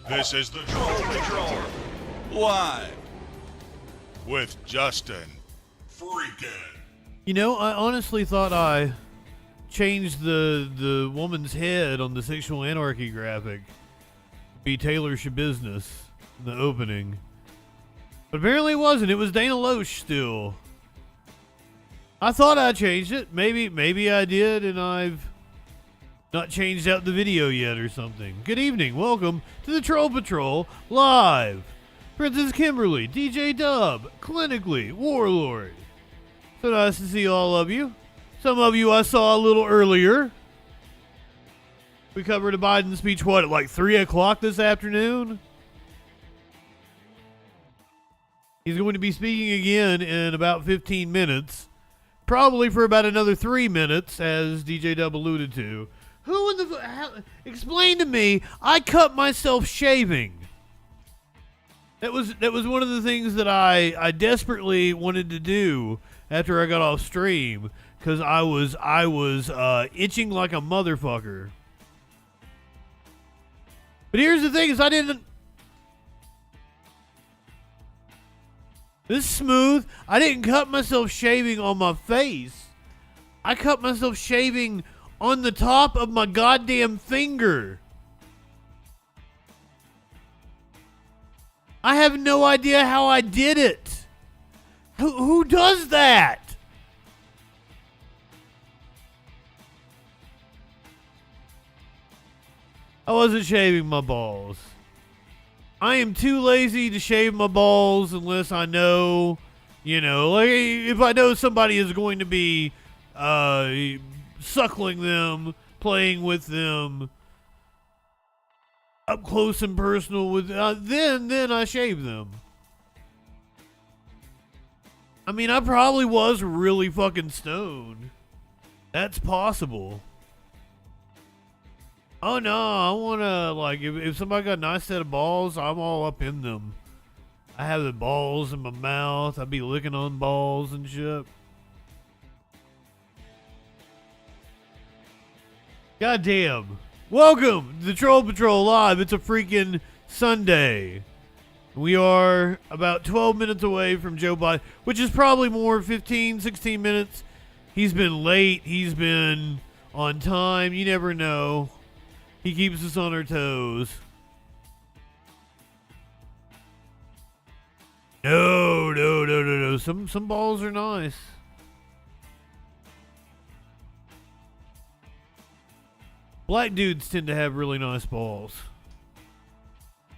This is the Troll Patrol, live with Justin Freakin. You know, I honestly thought I changed the woman's head on the Sexual Anarchy graphic. Be Taylor Shabusiness in the opening. But apparently it wasn't. It was Dana Loesch still. I thought I changed it. Maybe I did, and I've not changed out the video yet or something. Good evening. Welcome to the Troll Patrol live. Princess Kimberly, DJ Dub, Clinically, Warlord. So nice to see all of you. Some of you I saw a little earlier. We covered a Biden speech, what, at like 3 o'clock this afternoon? He's going to be speaking again in about 15 minutes. Probably for about another 3 minutes, as DJ Dub alluded to. Who in the... explain to me, I cut myself shaving. That was one of the things that I desperately wanted to do after I got off stream, because I was itching like a motherfucker. But here's the thing: is I didn't. This is smooth. I didn't cut myself shaving on my face. I cut myself shaving on the top of my goddamn finger. I have no idea how I did it. Who does that? I wasn't shaving my balls. I am too lazy to shave my balls unless I know, like if I know somebody is going to be suckling them, playing with them, up close and personal with, then I shave them. I mean, I probably was really fucking stoned. That's possible. Oh no, I wanna, like, if somebody got a nice set of balls, I'm all up in them. I have the balls in my mouth. I'd be licking on balls and shit. Goddamn. Welcome to the Troll Patrol Live. It's a freaking Sunday. We are about 12 minutes away from Joe Biden, which is probably more 15, 16 minutes. He's been late. He's been on time. You never know. He keeps us on our toes. No. Some balls are nice. Black dudes tend to have really nice balls.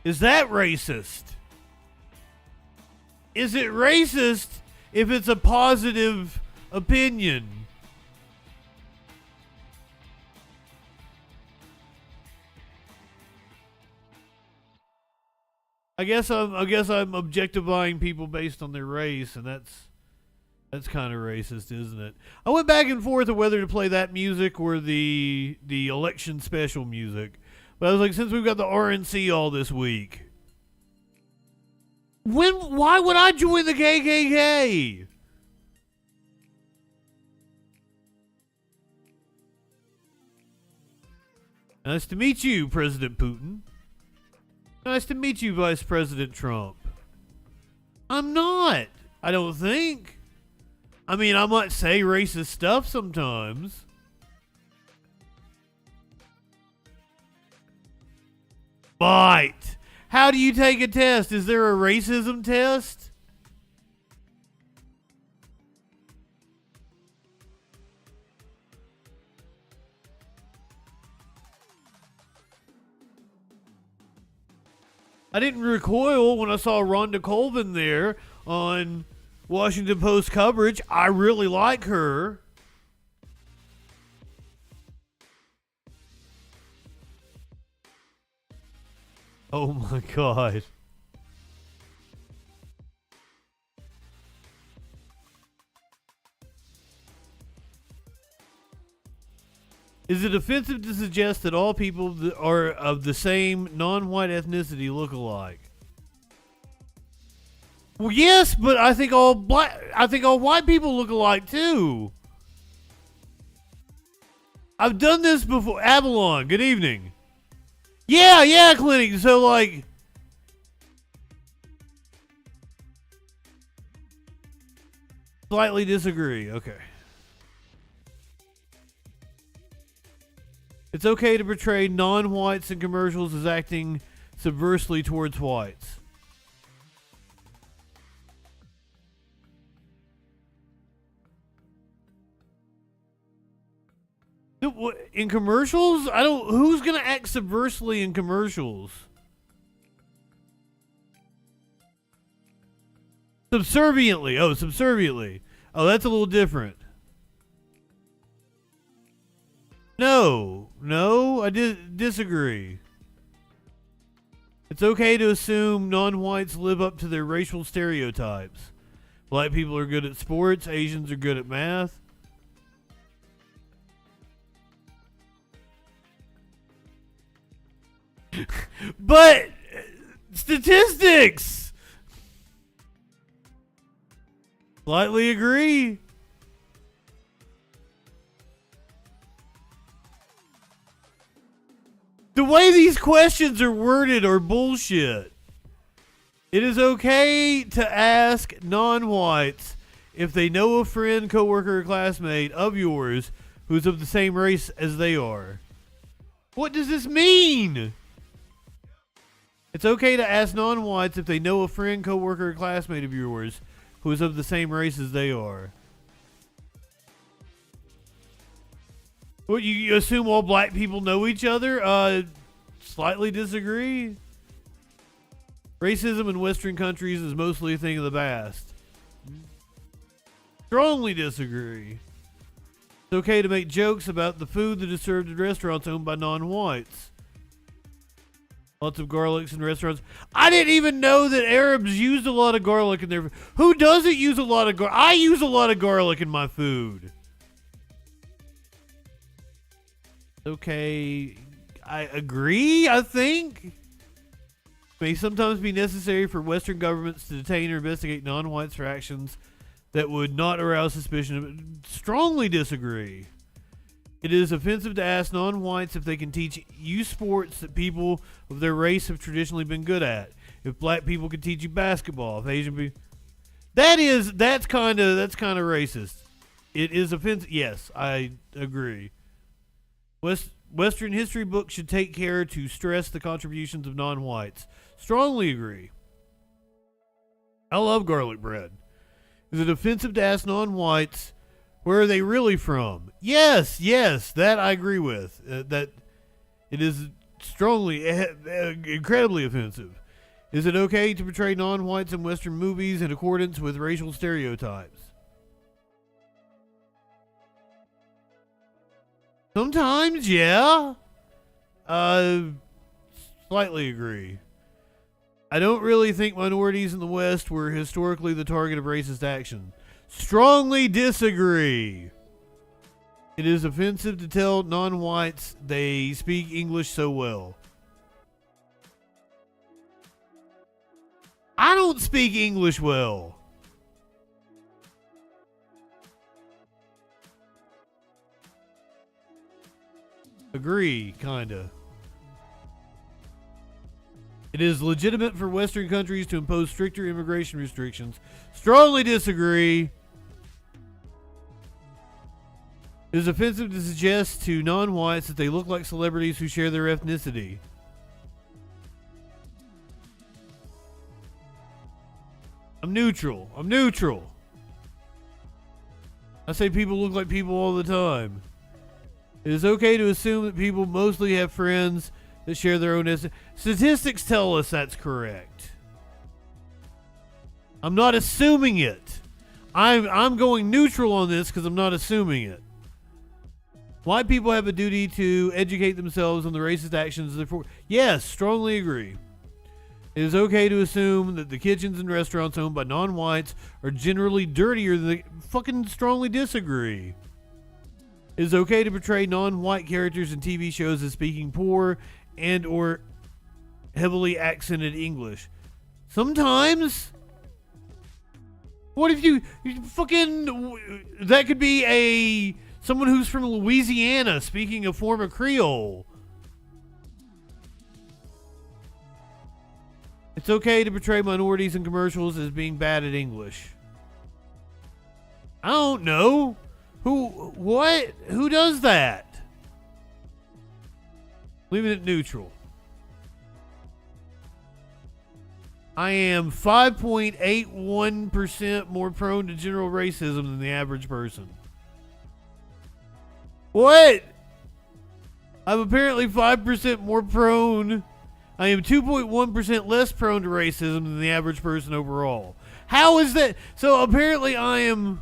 Is that racist? Is it racist if it's a positive opinion? I guess I'm objectifying people based on their race, and that's kind of racist, isn't it? I went back and forth of whether to play that music or the election special music, but I was like, since we've got the RNC all this week, why would I join the KKK? Nice to meet you, President Putin. Nice to meet you, Vice President Trump. I'm not. I don't think. I mean, I might say racist stuff sometimes. Might. How do you take a test? Is there a racism test? I didn't recoil when I saw Rhonda Colvin there on Washington Post coverage. I really like her. Oh my God. Is it offensive to suggest that all people that are of the same non-white ethnicity look alike? Well, yes, but I think all white people look alike too. I've done this before. Avalon, good evening. Yeah, clinic. So, like, slightly disagree. Okay. It's okay to portray non-whites in commercials as acting subversely towards whites. In commercials? Who's gonna act subversely in commercials? Subserviently. Oh, subserviently. Oh, that's a little different. No, I disagree. It's okay to assume non-whites live up to their racial stereotypes. Black people are good at sports, Asians are good at math. But statistics! Slightly agree. The way these questions are worded are bullshit. It is okay to ask non-whites if they know a friend, coworker, or classmate of yours who's of the same race as they are. What does this mean? It's okay to ask non-whites if they know a friend, coworker, or classmate of yours who is of the same race as they are. What, you assume all black people know each other? Slightly disagree. Racism in Western countries is mostly a thing of the past. Strongly disagree. It's okay to make jokes about the food that is served in restaurants owned by non-whites. Lots of garlics in restaurants. I didn't even know that Arabs used a lot of garlic in their... Who doesn't use a lot of garlic? I use a lot of garlic in my food. Okay, I agree, I think. It may sometimes be necessary for Western governments to detain or investigate non-whites for actions that would not arouse suspicion. Strongly disagree. It is offensive to ask non-whites if they can teach you sports that people of their race have traditionally been good at. If black people can teach you basketball, if Asian people... That's kind of racist. It is offensive. Yes, I agree. Western history books should take care to stress the contributions of non-whites. Strongly agree. I love garlic bread. Is it offensive to ask non-whites where are they really from? Yes, that I agree with. That it is strongly, incredibly offensive. Is it okay to portray non-whites in Western movies in accordance with racial stereotypes? Sometimes, yeah. Slightly agree. I don't really think minorities in the West were historically the target of racist action. Strongly disagree. It is offensive to tell non-whites they speak English so well. I don't speak English well. Agree, kinda. It is legitimate for Western countries to impose stricter immigration restrictions. Strongly disagree. It is offensive to suggest to non-whites that they look like celebrities who share their ethnicity. I'm neutral. I say people look like people all the time. It is okay to assume that people mostly have friends that share their own statistics tell us that's correct. I'm not assuming it. I'm going neutral on this because I'm not assuming it. White people have a duty to educate themselves on the racist actions of their Yes, strongly agree. It is okay to assume that the kitchens and restaurants owned by non-whites are generally dirtier than fucking strongly disagree. It is okay to portray non-white characters in TV shows as speaking poor and or heavily accented English. Sometimes. What if you fucking... That could be someone who's from Louisiana speaking a form of Creole. It's okay to portray minorities in commercials as being bad at English. I don't know. What? Who does that? Leaving it neutral. I am 5.81% more prone to general racism than the average person. What? I'm apparently 5% more prone. I am 2.1% less prone to racism than the average person overall. How is that? So apparently I am...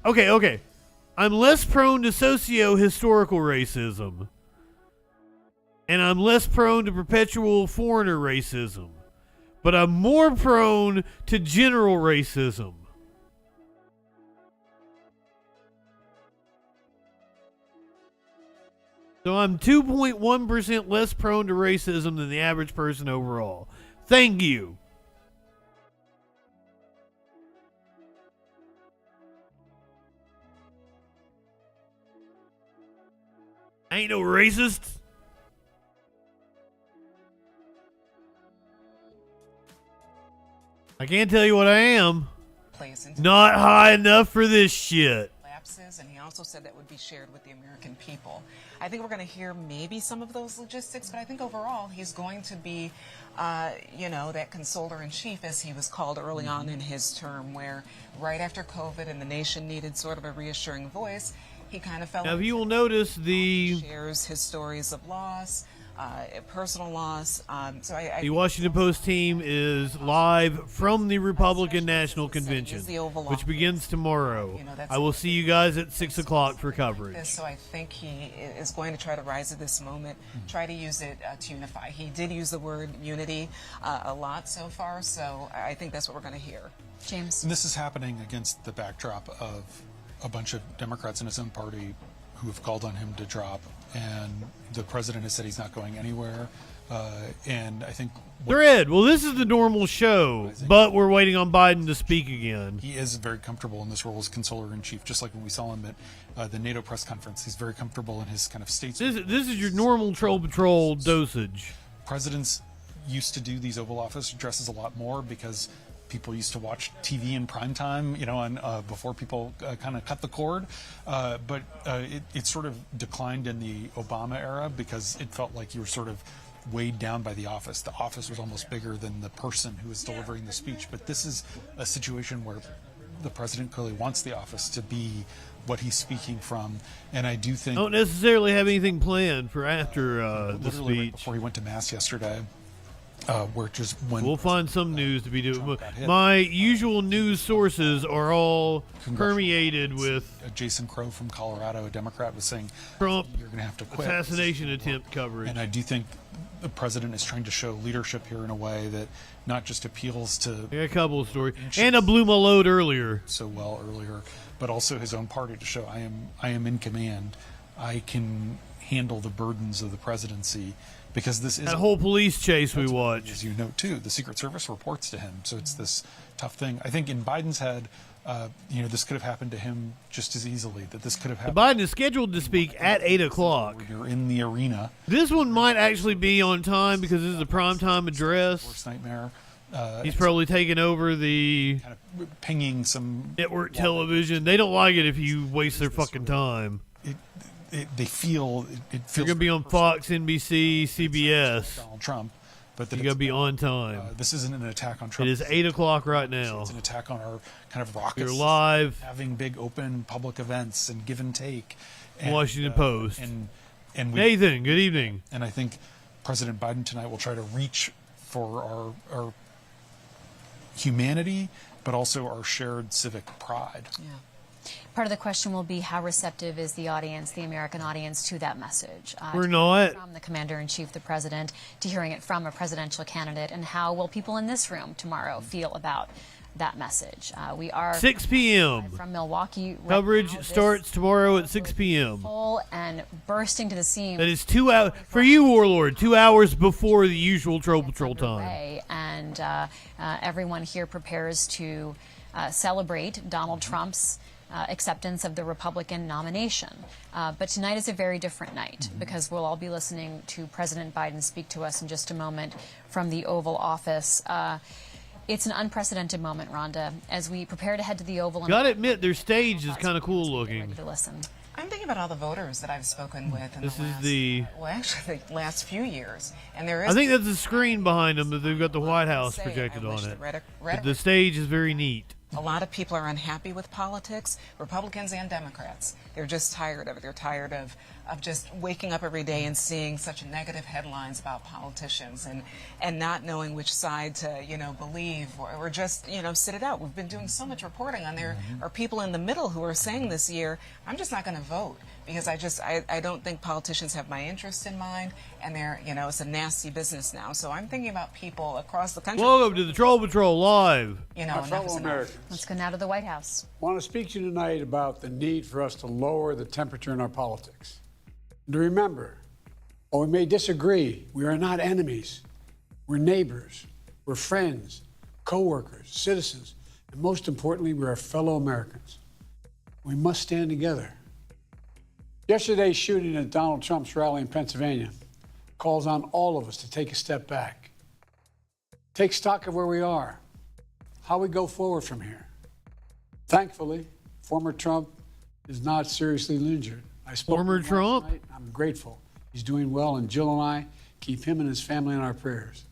Okay. I'm less prone to socio-historical racism. And I'm less prone to perpetual foreigner racism. But I'm more prone to general racism. So I'm 2.1% less prone to racism than the average person overall. Thank you. I ain't no racist. I can't tell you what I am. Not high enough for this shit. And he also said that would be shared with the American people. I think we're going to hear maybe some of those logistics, but I think overall he's going to be, that consoler-in-chief, as he was called early on in his term, where right after COVID and the nation needed sort of a reassuring voice, he kind of fell. Now, you will notice shares his stories of loss, personal loss. The Washington Post team is live from the Republican National Convention, which begins tomorrow. I will see you guys at 6 o'clock for coverage. So I think he is going to try to rise to this moment, try to use it to unify. He did use the word unity a lot so far, so I think that's what we're going to hear. James. And this is happening against the backdrop of a bunch of Democrats in his own party who have called on him to drop, and the president has said he's not going anywhere. And I think Thread. Well, this is the normal show, but we're waiting on Biden to speak again. He is very comfortable in this role as consoler-in-chief, just like when we saw him at the NATO press conference. He's very comfortable in his kind of states. This is your normal Troll Patrol dosage. Presidents used to do these Oval Office addresses a lot more because people used to watch TV in prime time, and before people kind of cut the cord. But it sort of declined in the Obama era because it felt like you were sort of weighed down by the office. The office was almost bigger than the person who was delivering the speech. But this is a situation where the president clearly wants the office to be what he's speaking from. And I do think... Don't necessarily have anything planned for after the speech. Right before he went to Mass yesterday. Where just when we'll find some news to be doing. My usual news sources are all permeated with Jason Crow from Colorado, a Democrat, was saying Trump you're going to have to quit. Assassination attempt coverage. And I do think the president is trying to show leadership here in a way that not just appeals to a couple of stories, and I blew my load earlier earlier, but also his own party to show I am in command. I can handle the burdens of the presidency. Because this is that whole police chase we watched. As you know, too, the Secret Service reports to him. So it's this tough thing. I think in Biden's head, this could have happened to him just as easily. That this could have happened. Biden is scheduled to speak at 8 o'clock. You're in the arena. This one might actually be on time because this is a primetime address. Worst nightmare. He's probably taking over the kind of pinging some network television. They don't like it if you waste their fucking time. They feel it feels you're gonna be on Fox, NBC, CBS. Donald Trump, but you gotta be on time. This isn't an attack on Trump. It is 8 o'clock right now. It's an attack on our kind of raucous. You're live, having big open public events and give and take. And, Washington Post. And Nathan, good evening. And I think President Biden tonight will try to reach for our humanity, but also our shared civic pride. Yeah. Part of the question will be how receptive is the audience, the American audience, to that message? We're not. From the commander-in-chief, the president, to hearing it from a presidential candidate, and how will people in this room tomorrow feel about that message? We are 6 p.m. from Milwaukee. Right Coverage now. starts tomorrow at 6 p.m. Full and bursting to the seams. That is 2 hours for you, Warlord. 2 hours before the usual Troll Patrol time. And everyone here prepares to celebrate Donald Trump's acceptance of the Republican nomination. But tonight is a very different night because we'll all be listening to President Biden speak to us in just a moment from the Oval Office. It's an unprecedented moment, Rhonda, as we prepare to head to the Oval. Gotta admit, their stage is kind of cool looking. Ready to listen. I'm thinking about all the voters that I've spoken with in This the is last, the- well, actually, the last few years, and there is. I think that's a screen behind them, but they've got the White House say, projected I wish on the it. rhetoric- But the stage is very neat. A lot of people are unhappy with politics, Republicans and Democrats. They're just tired of it. They're tired of just waking up every day and seeing such negative headlines about politicians and not knowing which side to, believe or just, sit it out. We've been doing so much reporting on there are people in the middle who are saying this year, I'm just not going to vote because I don't think politicians have my interest in mind, and it's a nasty business now. So I'm thinking about people across the country. Welcome to the Troll Patrol Live. My Enough fellow is enough. Americans, Let's go now to the White House. I want to speak to you tonight about the need for us to lower the temperature in our politics. And to remember, while we may disagree, we are not enemies. We're neighbors, we're friends, co-workers, citizens, and most importantly, we're fellow Americans. We must stand together. Yesterday's shooting at Donald Trump's rally in Pennsylvania calls on all of us to take a step back. Take stock of where we are, how we go forward from here. Thankfully, former Trump is not seriously injured. I spoke Former to him last Trump? night. I'm grateful. He's doing well, and Jill and I keep him and his family in our prayers.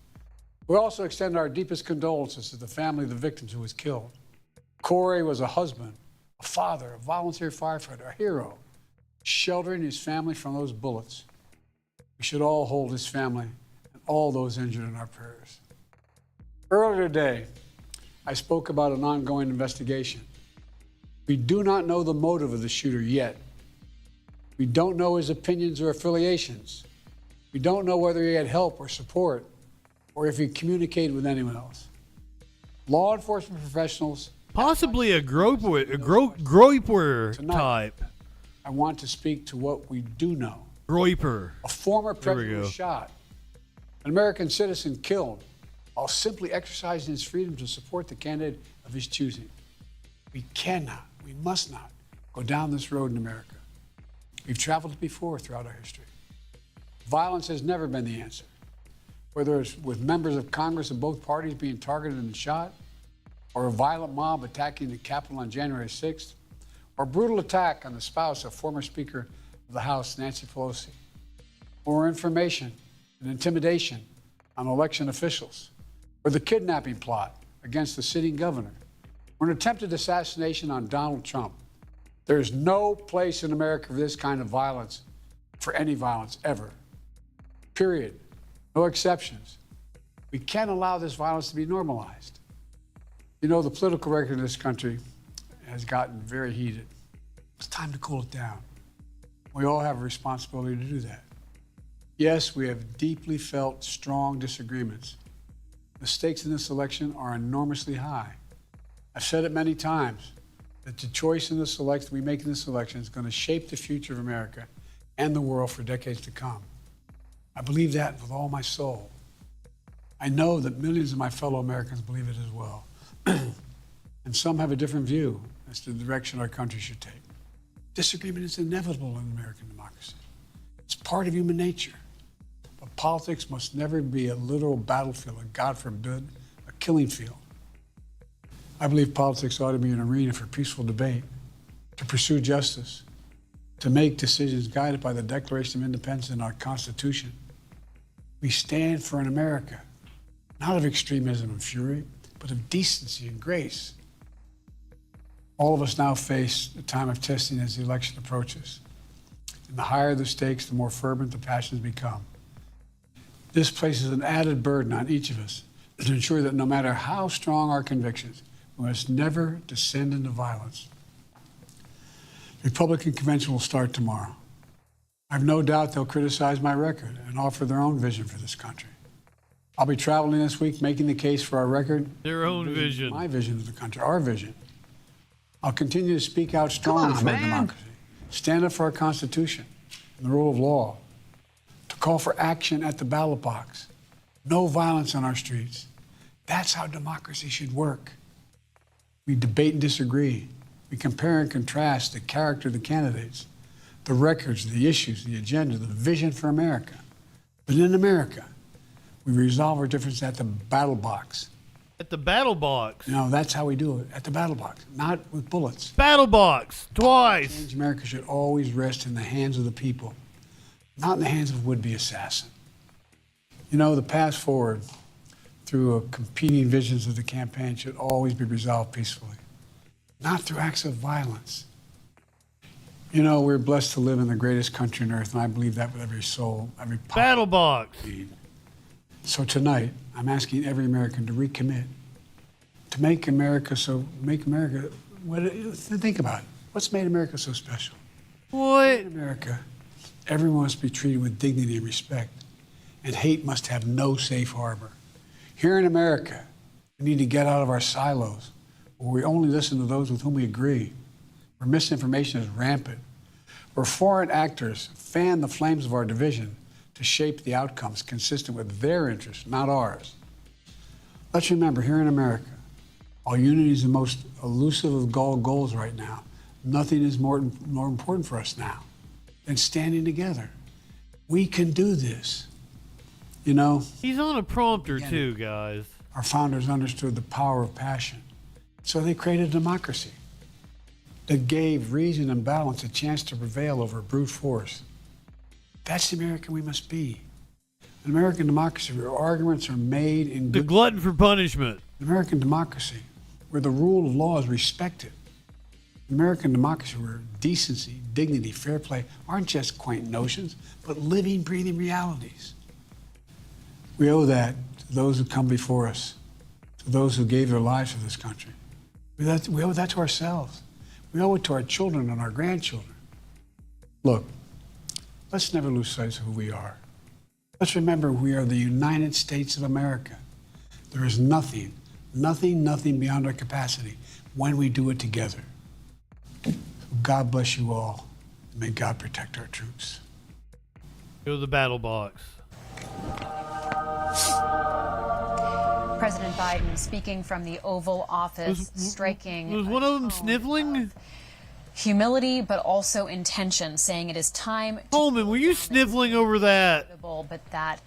We also extend our deepest condolences to the family of the victims who was killed. Corey was a husband, a father, a volunteer firefighter, a hero, sheltering his family from those bullets. We should all hold his family and all those injured in our prayers. Earlier today, I spoke about an ongoing investigation. We do not know the motive of the shooter yet. We don't know his opinions or affiliations. We don't know whether he had help or support or if he communicated with anyone else. Law enforcement professionals. Possibly a groiper Tonight. type. I want to speak to what we do know. Groiper. A former There we president was go. shot. An American citizen killed while simply exercising his freedom to support the candidate of his choosing. We cannot, we must not go down this road in America. We've traveled it before throughout our history. Violence has never been the answer. Whether it's with members of Congress of both parties being targeted and shot, or a violent mob attacking the Capitol on January 6th, or a brutal attack on the spouse of former Speaker of the House, Nancy Pelosi, or information and intimidation on election officials, or the kidnapping plot against the sitting governor, or an attempted assassination on Donald Trump. There's no place in America for this kind of violence, for any violence ever. Period. No exceptions. We can't allow this violence to be normalized. You know, the political record in this country has gotten very heated. It's time to cool it down. We all have a responsibility to do that. Yes, we have deeply felt strong disagreements. The stakes in this election are enormously high. I've said it many times that the choice in this election we make in this election is going to shape the future of America and the world for decades to come. I believe that with all my soul. I know that millions of my fellow Americans believe it as well. And some have a different view as to the direction our country should take. Disagreement is inevitable in American democracy. It's part of human nature. But politics must never be a literal battlefield, and God forbid, a killing field. I believe politics ought to be an arena for peaceful debate, to pursue justice, to make decisions guided by the Declaration of Independence and our Constitution. We stand for an America, not of extremism and fury, but of decency and grace. All of us now face a time of testing as the election approaches. And the higher the stakes, the more fervent the passions become. This places an added burden on each of us to ensure that no matter how strong our convictions, we must never descend into violence. The Republican convention will start tomorrow. I have no doubt they'll criticize my record and offer their own vision for this country. I'll be traveling this week making the case for our record. Their own vision. My vision of the country, our vision. I'll continue to speak out strongly for our democracy, stand up for our Constitution and the rule of law, to call for action at the ballot box, no violence on our streets. That's how democracy should work. We debate and disagree, We compare and contrast the character of the candidates, the records, the issues, the agenda, the vision for America. But in America, we resolve our differences at the battle box. At the battle box. You know, that's how we do it, at the battle box, not with bullets. Battle box, twice. Change America should always rest in the hands of the people, not in the hands of a would-be assassin. You know, the path forward through competing visions of the campaign should always be resolved peacefully, not through acts of violence. You know, we're blessed to live in the greatest country on earth, and I believe that with every soul, every Battle box. So tonight, I'm asking every American to recommit, to make America, think about it. What's made America so special? What? In America, everyone must be treated with dignity and respect, and hate must have no safe harbor. Here in America, we need to get out of our silos, where we only listen to those with whom we agree, where misinformation is rampant, where foreign actors fan the flames of our division to shape the outcomes consistent with their interests, not ours. Let's remember, here in America, while unity is the most elusive of goals right now, nothing is more important for us now than standing together. We can do this. You know, He's on a prompter too, guys. our founders understood the power of passion, so they created democracy that gave reason and balance a chance to prevail over brute force. That's the American we must be. An American democracy where arguments are made in The good. glutton for punishment. An American democracy where the rule of law is respected. An American democracy where decency, dignity, fair play aren't just quaint notions, but living, breathing realities. We owe that to those who come before us, to those who gave their lives for this country. We owe that to ourselves. We owe it to our children and our grandchildren. Look, let's never lose sight of who we are. Let's remember we are the United States of America. There is nothing beyond our capacity when we do it together. God bless you all. May God protect our troops. Go to the battle box. President Biden speaking from the Oval Office, striking Was one of them sniffling? humility, but also intention, saying it is time to Coleman, were you sniffling over that? but that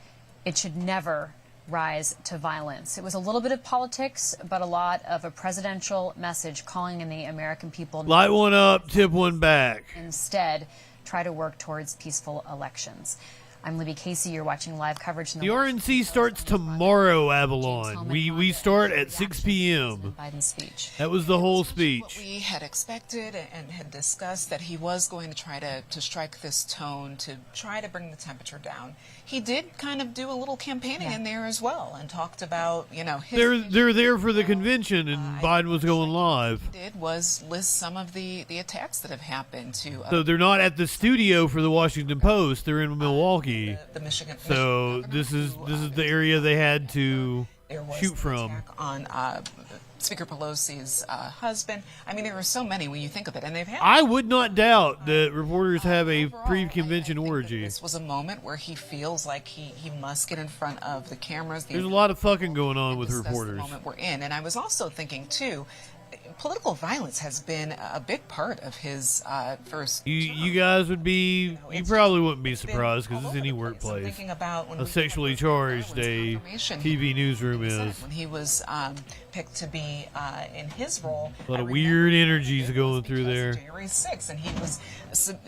it should never rise to violence. It was a little bit of politics, but a lot of a presidential message calling in the American people Light one up, tip one back. instead try to work towards peaceful elections. I'm Libby Casey. You're watching live coverage. The RNC starts tomorrow, Avalon. We start at 6 p.m. Biden's speech. That was the whole What speech. we had expected and had discussed, that he was going to try to strike this tone, to try to bring the temperature down. He did kind of do a little campaigning in there as well, and talked about, you know, his They're there for the convention, and Biden was going live. did was list some of the attacks that have happened to So they're not at the studio for the Washington Post. They're in Milwaukee. the Michigan. So Michigan this is governor the area they had to there was shoot an from. attack on Speaker Pelosi's husband. I mean, there are so many when you think of it, and they've had. I would not doubt that reporters have a Overall, pre-convention I think that orgy. This was a moment where he feels like he must get in front of the cameras. There's a lot of fucking going on with discuss reporters. The moment we're in, and I was also thinking too, political violence has been a big part of his first. You guys would be, you probably wouldn't be surprised because it's any I'm workplace. thinking about when A we sexually think about charged a violence, confirmation TV newsroom he said is. when he was picked to be in his role. A lot I of remember weird energies it going was through because there. of January 6th, and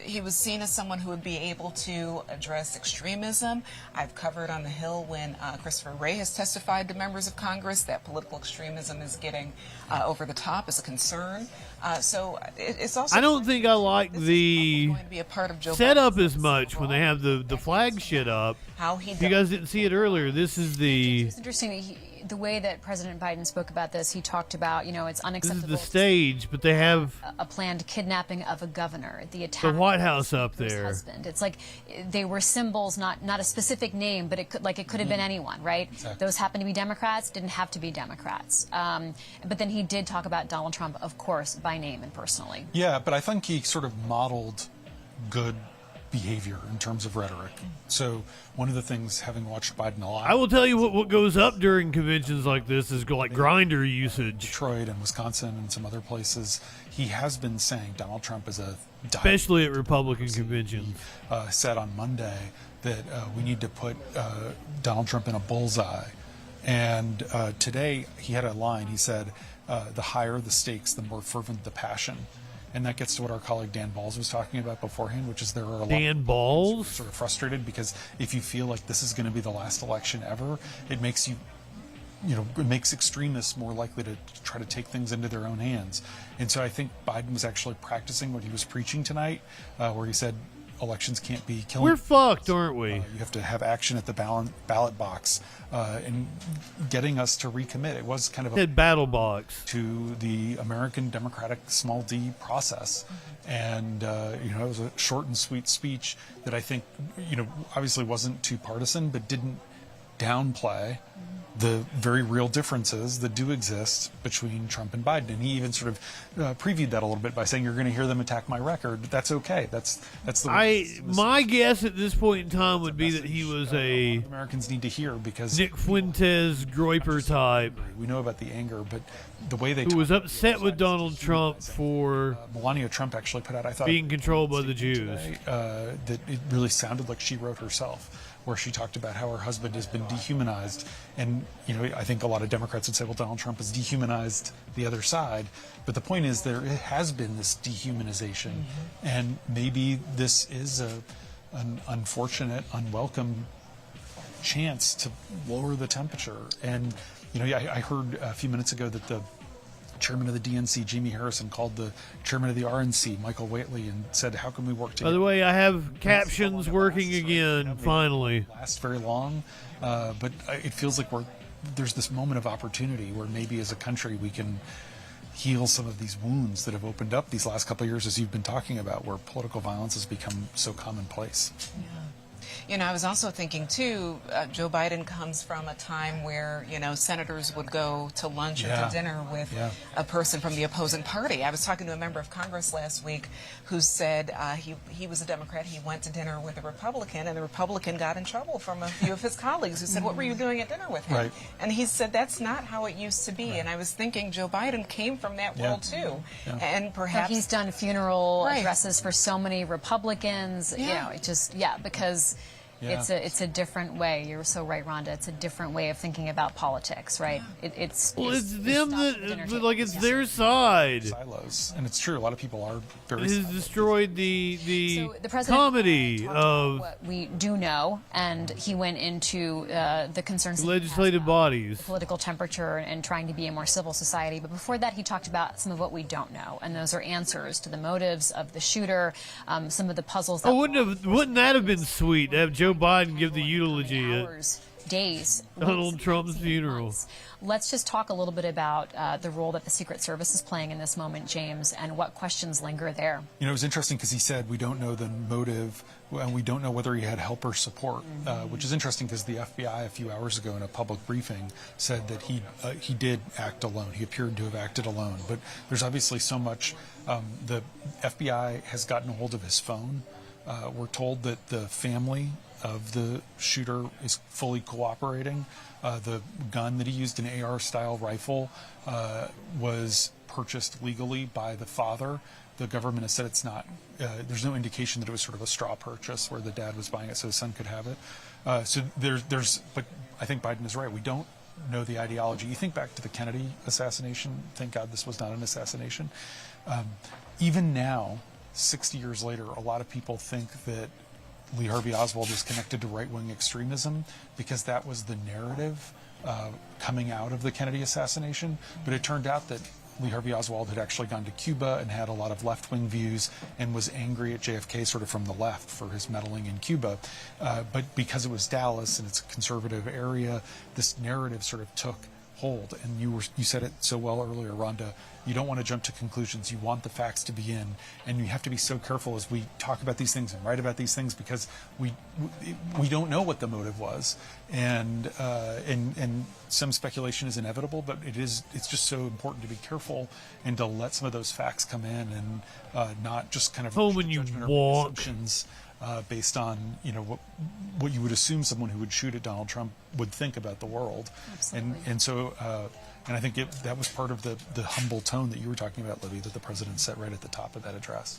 he was seen as someone who would be able to address extremism. I've covered on the Hill when Christopher Wray has testified to members of Congress that political extremism is getting over the top as a concern. So it's also. I don't think I like this is the going to be a part of Joe setup Biden's as much when they have the flag shit up. How he If you guys didn't see it earlier, this is the It's interesting that the way that President Biden spoke about this. He talked about, it's this is unacceptable. the stage, but they have A planned kidnapping of a governor, the attack the White on House up his there. husband. It's like they were symbols, not a specific name, but it could have been anyone, right? Exactly. Those happened to be Democrats, didn't have to be Democrats. But then he did talk about Donald Trump, of course, by name and personally. Yeah, but I think he sort of modeled good behavior in terms of rhetoric. So one of the things, having watched Biden a lot, I will tell you what goes up during conventions like this is like grinder usage. Detroit and Wisconsin and some other places, he has been saying Donald Trump is a especially at Republican conventions. Said on Monday that we need to put Donald Trump in a bullseye. And today he had a line. He said, the higher the stakes, the more fervent the passion. And that gets to what our colleague Dan Balls was talking about beforehand, which is there are a lot Dan of Balls? sort of frustrated because if you feel like this is going to be the last election ever, it makes it makes extremists more likely to try to take things into their own hands. And so I think Biden was actually practicing what he was preaching tonight, where he said elections can't be killing. We're fucked, aren't we? You have to have action at the ballot box, and getting us to recommit. It was kind of a battle box to the American democratic small d process. And it was a short and sweet speech that I think obviously wasn't too partisan, but didn't downplay the very real differences that do exist between Trump and Biden. And he even sort of previewed that a little bit by saying, you're going to hear them attack my record. That's okay. That's the way. My guess at this point in time would be that he was a Americans need to hear, because Nick Fuentes Groiper type. We know about the anger, but the way they who was upset with Donald Trump for Melania Trump actually put out, I thought, being controlled by the Jews. Today, that it really sounded like she wrote herself, where she talked about how her husband has been dehumanized. And, I think a lot of Democrats would say, well, Donald Trump has dehumanized the other side. But the point is there has been this dehumanization. And maybe this is an unfortunate, unwelcome chance to lower the temperature. And, I heard a few minutes ago that the chairman of the DNC, Jamie Harrison, called the chairman of the RNC, Michael Whately, and said, how can we work together? By the way, I have captions working again, finally. Last very long, but it feels like there's this moment of opportunity where maybe as a country we can heal some of these wounds that have opened up these last couple of years, as you've been talking about, where political violence has become so commonplace. I was also thinking, too, Joe Biden comes from a time where, senators would go to lunch or to dinner with a person from the opposing party. I was talking to a member of Congress last week who said he was a Democrat. He went to dinner with a Republican, and the Republican got in trouble from a few of his colleagues who said, what were you doing at dinner with him? Right. And he said, that's not how it used to be. Right. And I was thinking Joe Biden came from that world, too. Yeah. And perhaps... But he's done funeral addresses for so many Republicans. Because... It's a different way. You're so right, Rhonda. It's a different way of thinking about politics, right? It's them that it's their side. Silos, and it's true. A lot of people are very. It has destroyed the president comedy of what we do know, and he went into the concerns legislative bodies, political temperature, and trying to be a more civil society. But before that, he talked about some of what we don't know, and those are answers to the motives of the shooter, some of the puzzles. That wouldn't that have been sweet to have Joe Biden give the eulogy at days, Donald Trump's funeral? Let's just talk a little bit about the role that the Secret Service is playing in this moment, James, and what questions linger there. It was interesting because he said we don't know the motive and we don't know whether he had help or support, which is interesting because the FBI a few hours ago in a public briefing said that he did act alone. He appeared to have acted alone, but there's obviously so much. The FBI has gotten a hold of his phone. We're told that the family of the shooter is fully cooperating. The gun that he used, an AR-style rifle, was purchased legally by the father. The government has said it's not. There's no indication that it was sort of a straw purchase where the dad was buying it so his son could have it. But I think Biden is right. We don't know the ideology. You think back to the Kennedy assassination. Thank God this was not an assassination. Even now, 60 years later, a lot of people think that Lee Harvey Oswald is connected to right-wing extremism because that was the narrative coming out of the Kennedy assassination. But it turned out that Lee Harvey Oswald had actually gone to Cuba and had a lot of left-wing views and was angry at JFK sort of from the left for his meddling in Cuba. But because it was Dallas and it's a conservative area, this narrative sort of took hold. And you said it so well earlier, Rhonda. You don't want to jump to conclusions. You want the facts to be in, and you have to be so careful as we talk about these things and write about these things because we don't know what the motive was, and some speculation is inevitable. But it's just so important to be careful and to let some of those facts come in and not just kind of when you walk. assumptions. based on what you would assume someone who would shoot at Donald Trump would think about the world. Absolutely. And so and I think that was part of the humble tone that you were talking about, Libby, that the president set right at the top of that address.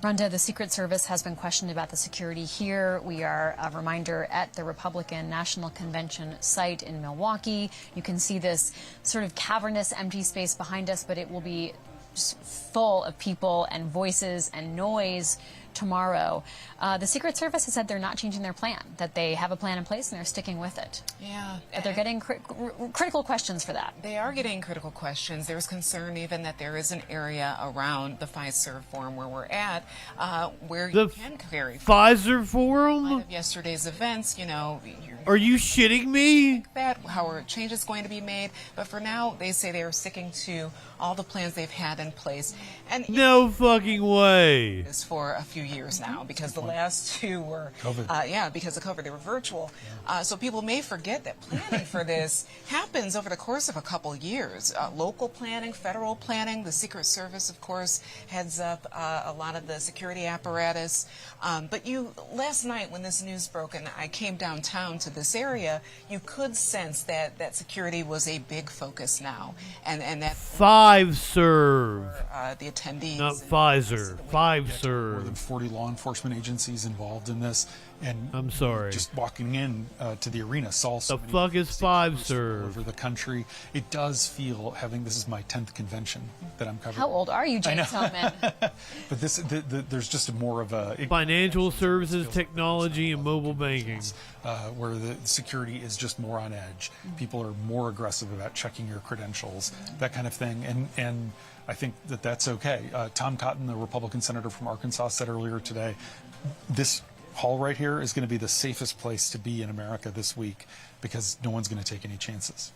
Rhonda, the Secret Service has been questioned about the security here. We are, a reminder, at the Republican National Convention site in Milwaukee. You can see this sort of cavernous empty space behind us, but it will be just full of people and voices and noise tomorrow. The Secret Service has said they're not changing their plan, that they have a plan in place and they're sticking with it. Yeah. But they're getting critical questions for that. They are getting critical questions. There's concern even that there is an area around the Pfizer Forum where we're at where you can carry Pfizer In Forum? light of yesterday's events, Are you shitting me? that how a change is going to be made, but for now they say they are sticking to all the plans they've had in place, and No fucking way. this for a few years now because the last two were COVID. because of COVID they were virtual, so people may forget that planning for this happens over the course of a couple years. Local planning, federal planning, the Secret Service of course heads up a lot of the security apparatus, but last night when this news broke and I came downtown to this area, you could sense that security was a big focus now, and that Five-serve. the attendees Not and Pfizer. More than Five-serve. 40 law enforcement agencies involved in this, and I'm sorry. just walking in to the arena saw so The many fuck is secret all Five-serve? over the country. It does feel, this is my 10th convention that I'm covering. How old are you, James Hellman? But there's just more of a Financial services, technology, and mobile banking. where the security is just more on edge. People are more aggressive about checking your credentials, that kind of thing. And I think that's okay. Tom Cotton, the Republican senator from Arkansas, said earlier today, this hall right here is going to be the safest place to be in America this week because no one's going to take any chances.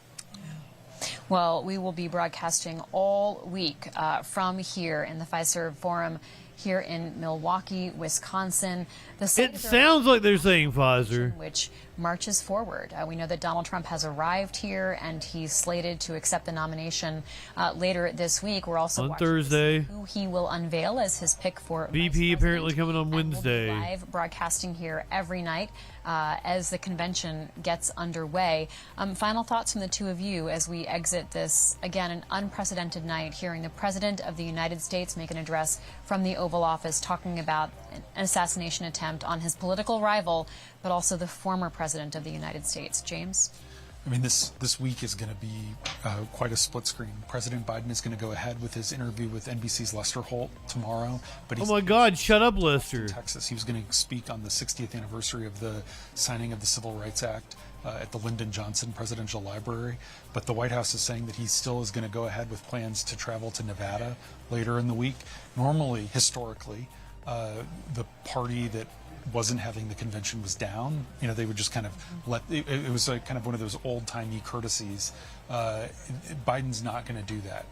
Well, we will be broadcasting all week from here in the Pfizer Forum here in Milwaukee, Wisconsin. The It sounds like they're saying Pfizer. which marches forward. We know that Donald Trump has arrived here and he's slated to accept the nomination later this week. We're also On watching Thursday. to see who he will unveil as his pick for VP vice apparently president. coming on And we'll be Wednesday. live broadcasting here every night as the convention gets underway. Final thoughts from the two of you as we exit this, again, an unprecedented night, hearing the President of the United States make an address from the Oval Office talking about an assassination attempt on his political rival, but also the former President of the United States. James? I mean, this week is going to be quite a split screen. President Biden is going to go ahead with his interview with NBC's Lester Holt tomorrow. But Oh he's my God, shut up, Lester. Texas. He was going to speak on the 60th anniversary of the signing of the Civil Rights Act at the Lyndon Johnson Presidential Library. But the White House is saying that he still is going to go ahead with plans to travel to Nevada later in the week. Normally, historically, the party that wasn't having the convention was down. You know, they would just kind of let it was like kind of one of those old-timey courtesies. Biden's not going to do that,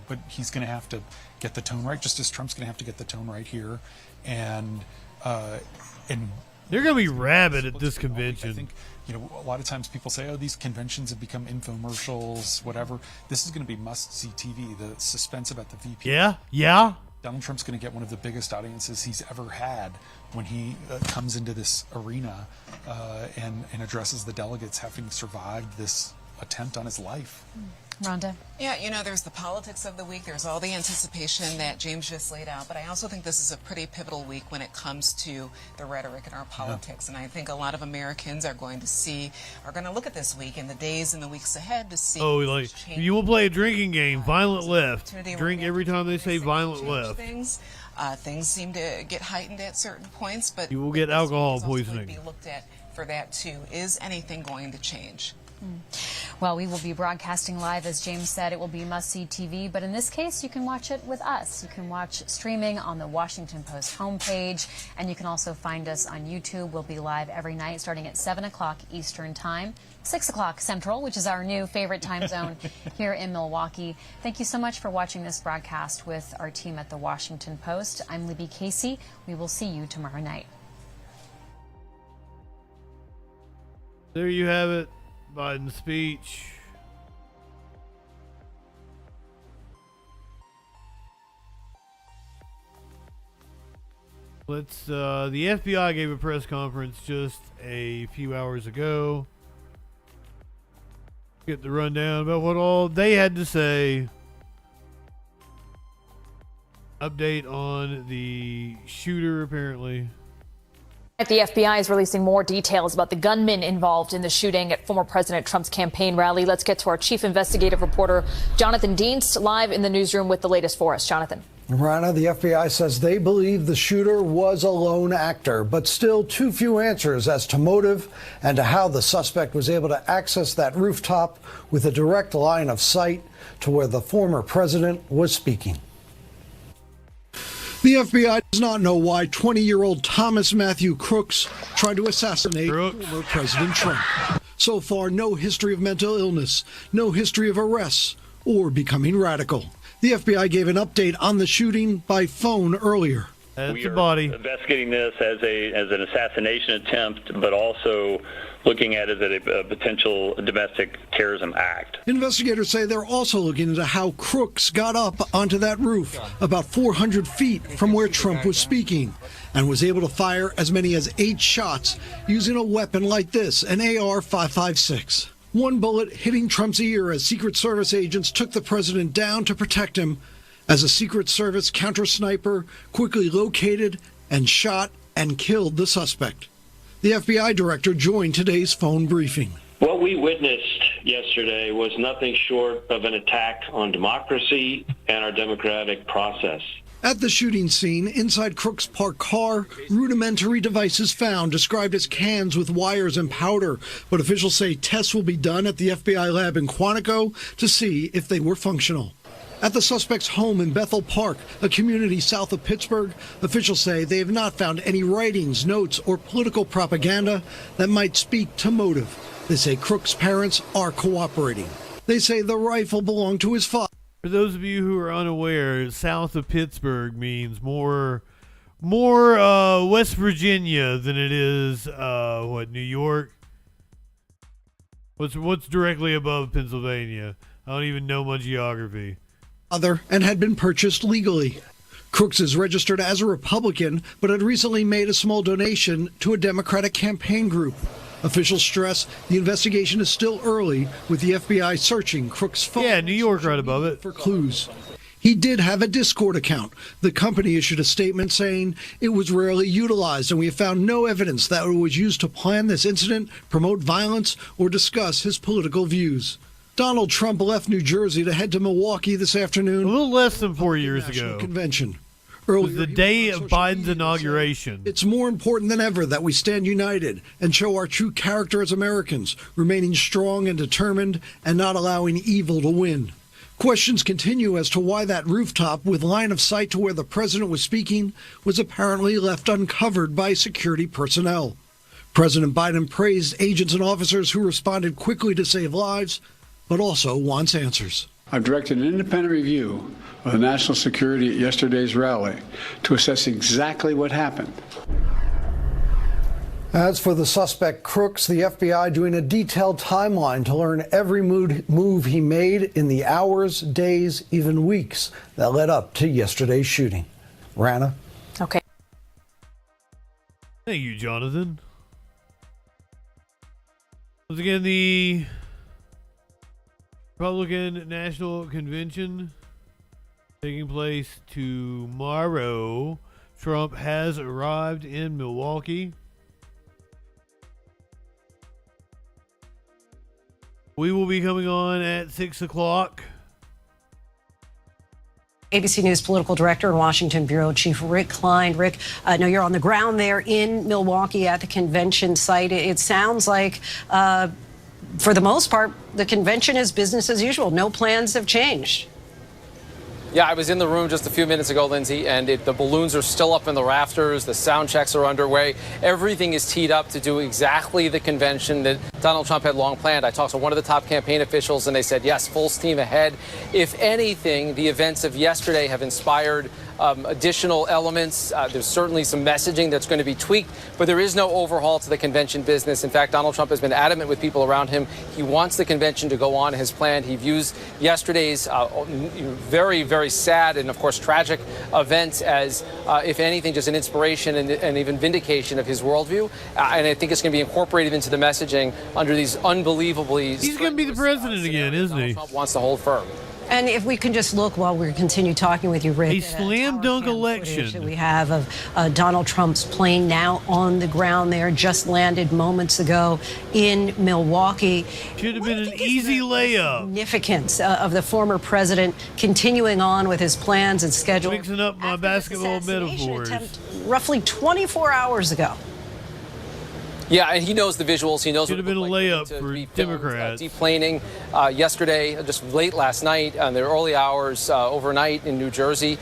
but he's going to have to get the tone right, just as Trump's going to have to get the tone right here. And They're going to be rabid at this I convention. think, you know, a lot of times people say, oh, these conventions have become infomercials, whatever. This is going to be must-see TV. The suspense about the VP. Yeah? Yeah? Donald Trump's going to get one of the biggest audiences he's ever had when he comes into this arena and addresses the delegates, having survived this attempt on his life. Rhonda? Yeah, you know, there's the politics of the week. There's all the anticipation that James just laid out. But I also think this is a pretty pivotal week when it comes to the rhetoric in our politics. And I think a lot of Americans are going to look at this week in the days and the weeks ahead to see. Oh, like, you will play a drinking game, violent left. opportunity Drink we're every time they say to violent change left. Things seem to get heightened at certain points, but You will get this week alcohol is also going poisoning. to be looked at for that too. Is anything going to change? Well, we will be broadcasting live, as James said. It will be must-see TV, but in this case, you can watch it with us. You can watch streaming on the Washington Post homepage, and you can also find us on YouTube. We'll be live every night starting at 7 o'clock Eastern Time, 6 o'clock Central, which is our new favorite time zone here in Milwaukee. Thank you so much for watching this broadcast with our team at the Washington Post. I'm Libby Casey. We will see you tomorrow night. There you have it. Biden's speech. The FBI gave a press conference just a few hours ago. Get the rundown about what all they had to say. Update on the shooter, apparently. The FBI is releasing more details about the gunman involved in the shooting at former President Trump's campaign rally. Let's get to our chief investigative reporter, Jonathan Dienst, live in the newsroom with the latest for us. Jonathan. Rana, the FBI says they believe the shooter was a lone actor, but still too few answers as to motive and to how the suspect was able to access that rooftop with a direct line of sight to where the former president was speaking. The FBI does not know why 20-year-old Thomas Matthew Crooks tried to assassinate former President Trump. So far, no history of mental illness, no history of arrests, or becoming radical. The FBI gave an update on the shooting by phone earlier. That's a body. Investigating this as an assassination attempt, but also looking at it as a potential domestic terrorism act. Investigators say they're also looking into how Crooks got up onto that roof about 400 feet from where Trump was speaking and was able to fire as many as 8 shots using a weapon like this, an AR-556. One bullet hitting Trump's ear as Secret Service agents took the president down to protect him as a Secret Service counter-sniper quickly located and shot and killed the suspect. The FBI director joined today's phone briefing. What we witnessed yesterday was nothing short of an attack on democracy and our democratic process. At the shooting scene, inside Crooks' parked car, rudimentary devices found described as cans with wires and powder, but officials say tests will be done at the FBI lab in Quantico to see if they were functional. At the suspect's home in Bethel Park, a community south of Pittsburgh, officials say they have not found any writings, notes, or political propaganda that might speak to motive. They say Crooks' parents are cooperating. They say the rifle belonged to his father. For those of you who are unaware, south of Pittsburgh means more West Virginia than it is New York. What's directly above Pennsylvania? I don't even know my geography. And had been purchased legally. Crooks is registered as a Republican, but had recently made a small donation to a Democratic campaign group. Officials stress the investigation is still early, with the FBI searching Crooks' phone. Yeah, New York right above it. For clues. He did have a Discord account. The company issued a statement saying it was rarely utilized, and we have found no evidence that it was used to plan this incident, promote violence, or discuss his political views. Donald Trump left New Jersey to head to Milwaukee this afternoon. A little less than 4 years ago. Convention. It was the day of Biden's inauguration. It's more important than ever that we stand united and show our true character as Americans, remaining strong and determined and not allowing evil to win. Questions continue as to why that rooftop with line of sight to where the president was speaking was apparently left uncovered by security personnel. President Biden praised agents and officers who responded quickly to save lives, but also wants answers. I've directed an independent review of the national security at yesterday's rally to assess exactly what happened. As for the suspect Crooks, the FBI doing a detailed timeline to learn every move he made in the hours, days, even weeks that led up to yesterday's shooting. Rana? Okay. Thank you, Jonathan. Once again, the Republican National Convention taking place tomorrow. Trump has arrived in Milwaukee. We will be coming on at 6 o'clock. ABC News political director and Washington bureau chief Rick Klein. Rick, I know you're on the ground there in Milwaukee at the convention site. It sounds like, for the most part, the convention is business as usual. No plans have changed. Yeah, I was in the room just a few minutes ago, Lindsay, and the balloons are still up in the rafters. The sound checks are underway. Everything is teed up to do exactly the convention that Donald Trump had long planned. I talked to one of the top campaign officials, and they said, yes, full steam ahead. If anything, the events of yesterday have inspired additional elements. There's certainly some messaging that's going to be tweaked, but there is no overhaul to the convention business. In fact, Donald Trump has been adamant with people around him. He wants the convention to go on as planned. He views yesterday's very, very sad and, of course, tragic events as, if anything, just an inspiration and even vindication of his worldview. And I think it's going to be incorporated into the messaging under these unbelievably... He's going to be the president again, isn't he? Trump wants to hold firm. And if we can just look while we continue talking with you, Rick. A slam dunk election that we have of Donald Trump's plane now on the ground there, just landed moments ago in Milwaukee. Should have been an easy layup. Significance of the former president continuing on with his plans and schedule. Mixing up my basketball metaphors. Roughly 24 hours ago. Yeah, and he knows the visuals. He knows should have been a layup for Democrats. Deplaning yesterday, just late last night, in the early hours, overnight in New Jersey.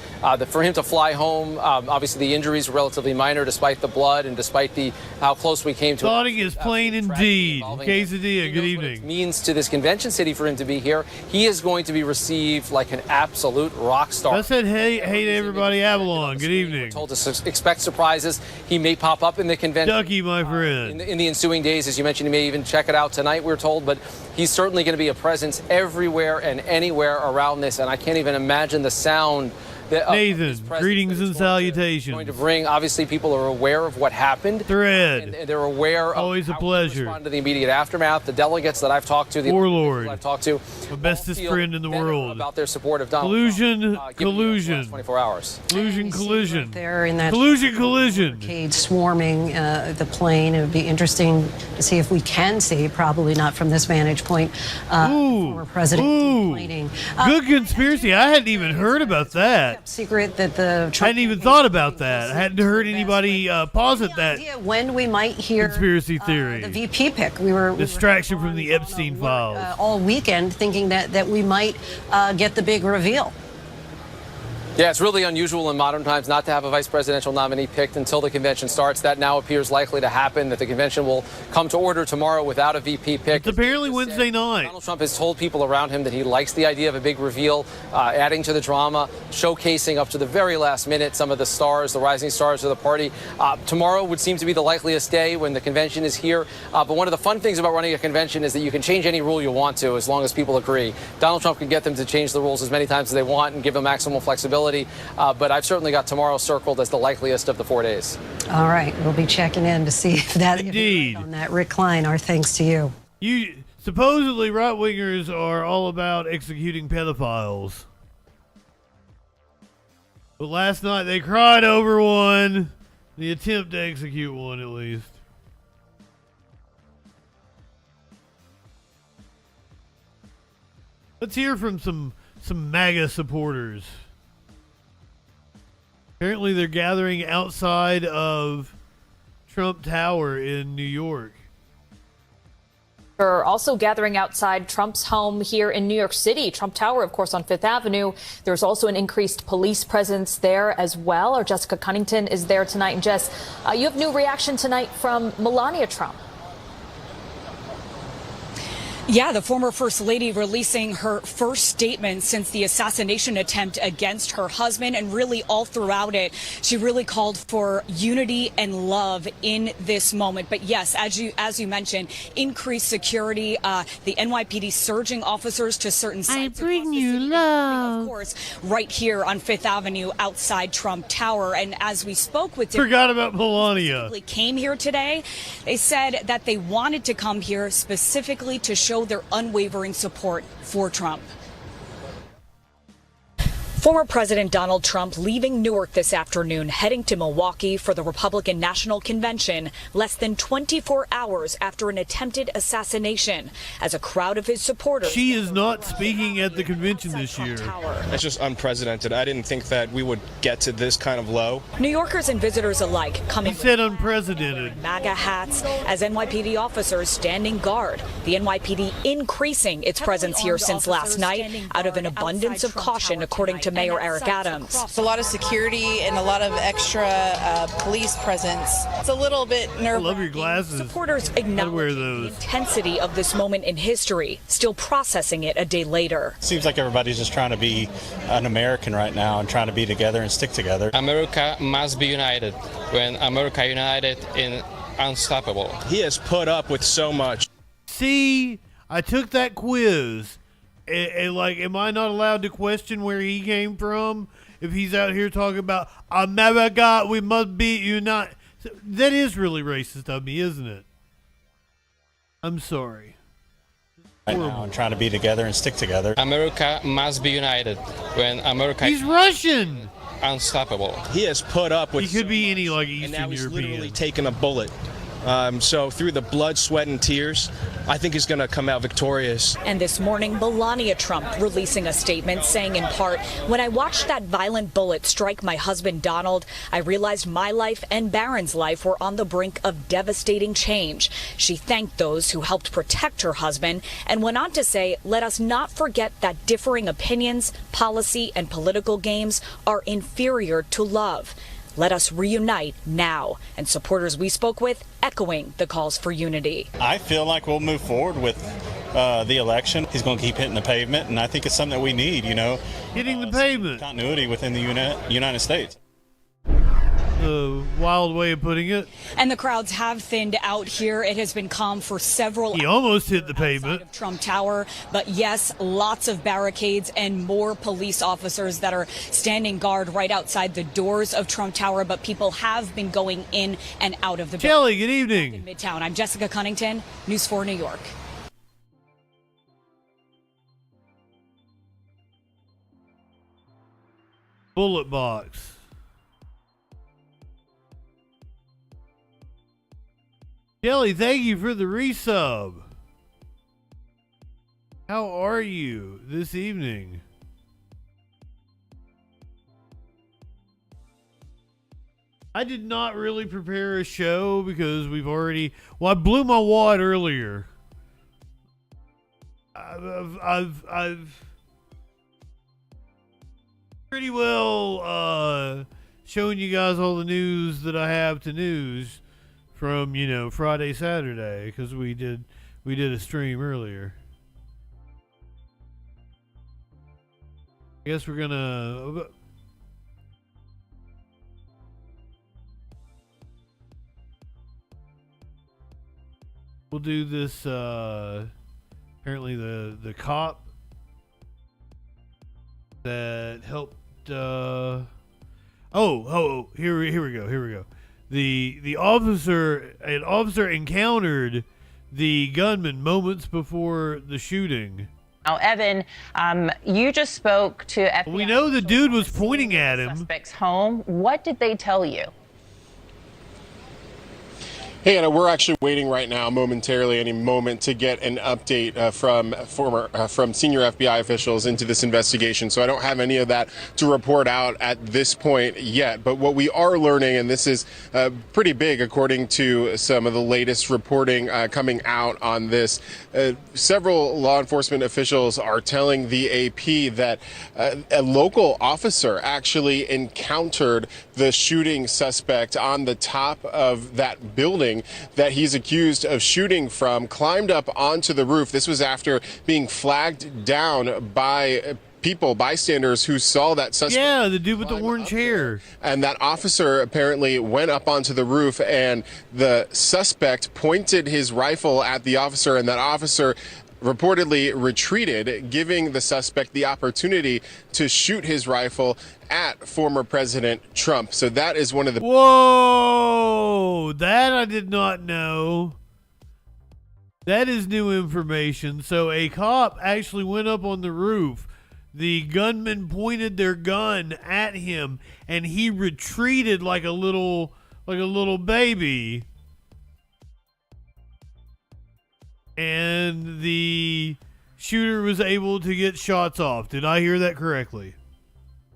For him to fly home, obviously the injuries were relatively minor, despite the blood and despite how close we came to. Thoughting is plain indeed. Quesadilla, good evening. What it means to this convention city for him to be here. He is going to be received like an absolute rock star. I said, hey to everybody, Avalon. Good evening. We're told to expect surprises. He may pop up in the convention. Ducky, my friend. In the ensuing days, as you mentioned, he may even check it out tonight, we're told, but he's certainly going to be a presence everywhere and anywhere around this, and I can't even imagine the sound Nathan, greetings and salutations. Going to bring, obviously, people are aware of what happened. Thread. And they're aware of always a pleasure. Respond to the immediate aftermath. The delegates that I've talked to, the Warlord, I've talked to, the bestest friend in the world. About their support of Donald collusion, Trump. Collusion. 24 hours. Collusion. There in that collusion. Swarming the plane. It would be interesting to see if we can see, probably not from this vantage point, former president deplaning. Good conspiracy. I hadn't even heard about that. Secret that the Trump I hadn't even thought about that. I hadn't heard anybody posit that. When we might hear conspiracy theory, the VP pick. We were distraction from the Epstein files all weekend, thinking that we might get the big reveal. Yeah, it's really unusual in modern times not to have a vice presidential nominee picked until the convention starts. That now appears likely to happen, that the convention will come to order tomorrow without a VP pick. It's apparently Wednesday night. Donald Trump has told people around him that he likes the idea of a big reveal, adding to the drama, showcasing up to the very last minute some of the stars, the rising stars of the party. Tomorrow would seem to be the likeliest day when the convention is here. But one of the fun things about running a convention is that you can change any rule you want to as long as people agree. Donald Trump can get them to change the rules as many times as they want and give them maximum flexibility. But I've certainly got tomorrow circled as the likeliest of the 4 days. All right. We'll be checking in to see if that indeed on that. Rick Klein, our thanks to you. Supposedly right-wingers are all about executing pedophiles. But last night they cried over one. The attempt to execute one, at least. Let's hear from some MAGA supporters. Apparently they're gathering outside of Trump Tower in New York. Are also gathering outside Trump's home here in New York City. Trump Tower, of course, on Fifth Avenue. There's also an increased police presence there as well. Our Jessica Cunnington is there tonight. And Jess, you have new reaction tonight from Melania Trump. Yeah, the former First Lady releasing her first statement since the assassination attempt against her husband, and really all throughout it, she really called for unity and love in this moment. But yes, as you mentioned, increased security, the NYPD surging officers to certain sites. I bring you love. Of course, right here on Fifth Avenue outside Trump Tower. And as we spoke with forgot about Melania. Came here today, they said that they wanted to come here specifically to show their unwavering support for Trump. Former President Donald Trump leaving Newark this afternoon, heading to Milwaukee for the Republican National Convention, less than 24 hours after an attempted assassination, as a crowd of his supporters. She is not speaking at the convention this year. It's just unprecedented. I didn't think that we would get to this kind of low. New Yorkers and visitors alike coming. He said unprecedented. MAGA hats as NYPD officers standing guard. The NYPD increasing its presence here since last night out of an abundance of caution, according to to Mayor Eric Adams. It's a lot of security and a lot of extra police presence. It's a little bit nerve-wracking. I love your glasses. Supporters acknowledge the intensity of this moment in history, still processing it a day later. Seems like everybody's just trying to be an American right now and trying to be together and stick together. America must be united. When America united, in unstoppable. He has put up with so much. See, I took that quiz. Like, am I not allowed to question where he came from? If he's out here talking about America, we must be united. That is really racist of me, isn't it? I'm sorry. Right now and trying to be together and stick together. America must be united. When America... He's Russian! Unstoppable. He has put up with... He could be any, like, Eastern and now he's European. literally taken a bullet. So through the blood, sweat, and tears, I think he's going to come out victorious. And this morning, Melania Trump releasing a statement saying in part, when I watched that violent bullet strike my husband Donald, I realized my life and Barron's life were on the brink of devastating change. She thanked those who helped protect her husband and went on to say, let us not forget that differing opinions, policy, and political games are inferior to love. Let us reunite now. And supporters we spoke with echoing the calls for unity. I feel like we'll move forward with the election. He's going to keep hitting the pavement, and I think it's something that we need, you know. Hitting the pavement. Continuity within the United States. The wild way of putting it. And the crowds have thinned out here. It has been calm for several hours. He almost hit the pavement. Of Trump Tower. But yes, lots of barricades and more police officers that are standing guard right outside the doors of Trump Tower. But people have been going in and out of the building. Kelly, good evening. In Midtown. I'm Jessica Cunnington, News 4 New York. Bullet box. Kelly, thank you for the resub. How are you this evening? I did not really prepare a show because we've already... Well, I blew my wad earlier. I've pretty well shown you guys all the news that I have to news from, you know, Friday, Saturday, because we did a stream earlier. I guess we're gonna... We'll do this, apparently the cop that helped, here we go. An officer encountered the gunman moments before the shooting. Now, Evan, you just spoke to FBI. We know the dude was pointing at him. Suspect's home. What did they tell you? Hey, Anna, we're actually waiting right now, momentarily, any moment, to get an update from senior FBI officials into this investigation. So I don't have any of that to report out at this point yet. But what we are learning, and this is pretty big according to some of the latest reporting coming out on this, several law enforcement officials are telling the AP that a local officer actually encountered the shooting suspect on the top of that building that he's accused of shooting from, climbed up onto the roof. This was after being flagged down by bystanders who saw that suspect. Yeah, the dude with the orange hair. And that officer apparently went up onto the roof, and the suspect pointed his rifle at the officer, and that officer reportedly retreated, giving the suspect the opportunity to shoot his rifle at former President Trump. So that is one of the... Whoa! That I did not know. That is new information. So a cop actually went up on the roof. The gunman pointed their gun at him, and he retreated like a little baby. And the shooter was able to get shots off. Did I hear that correctly?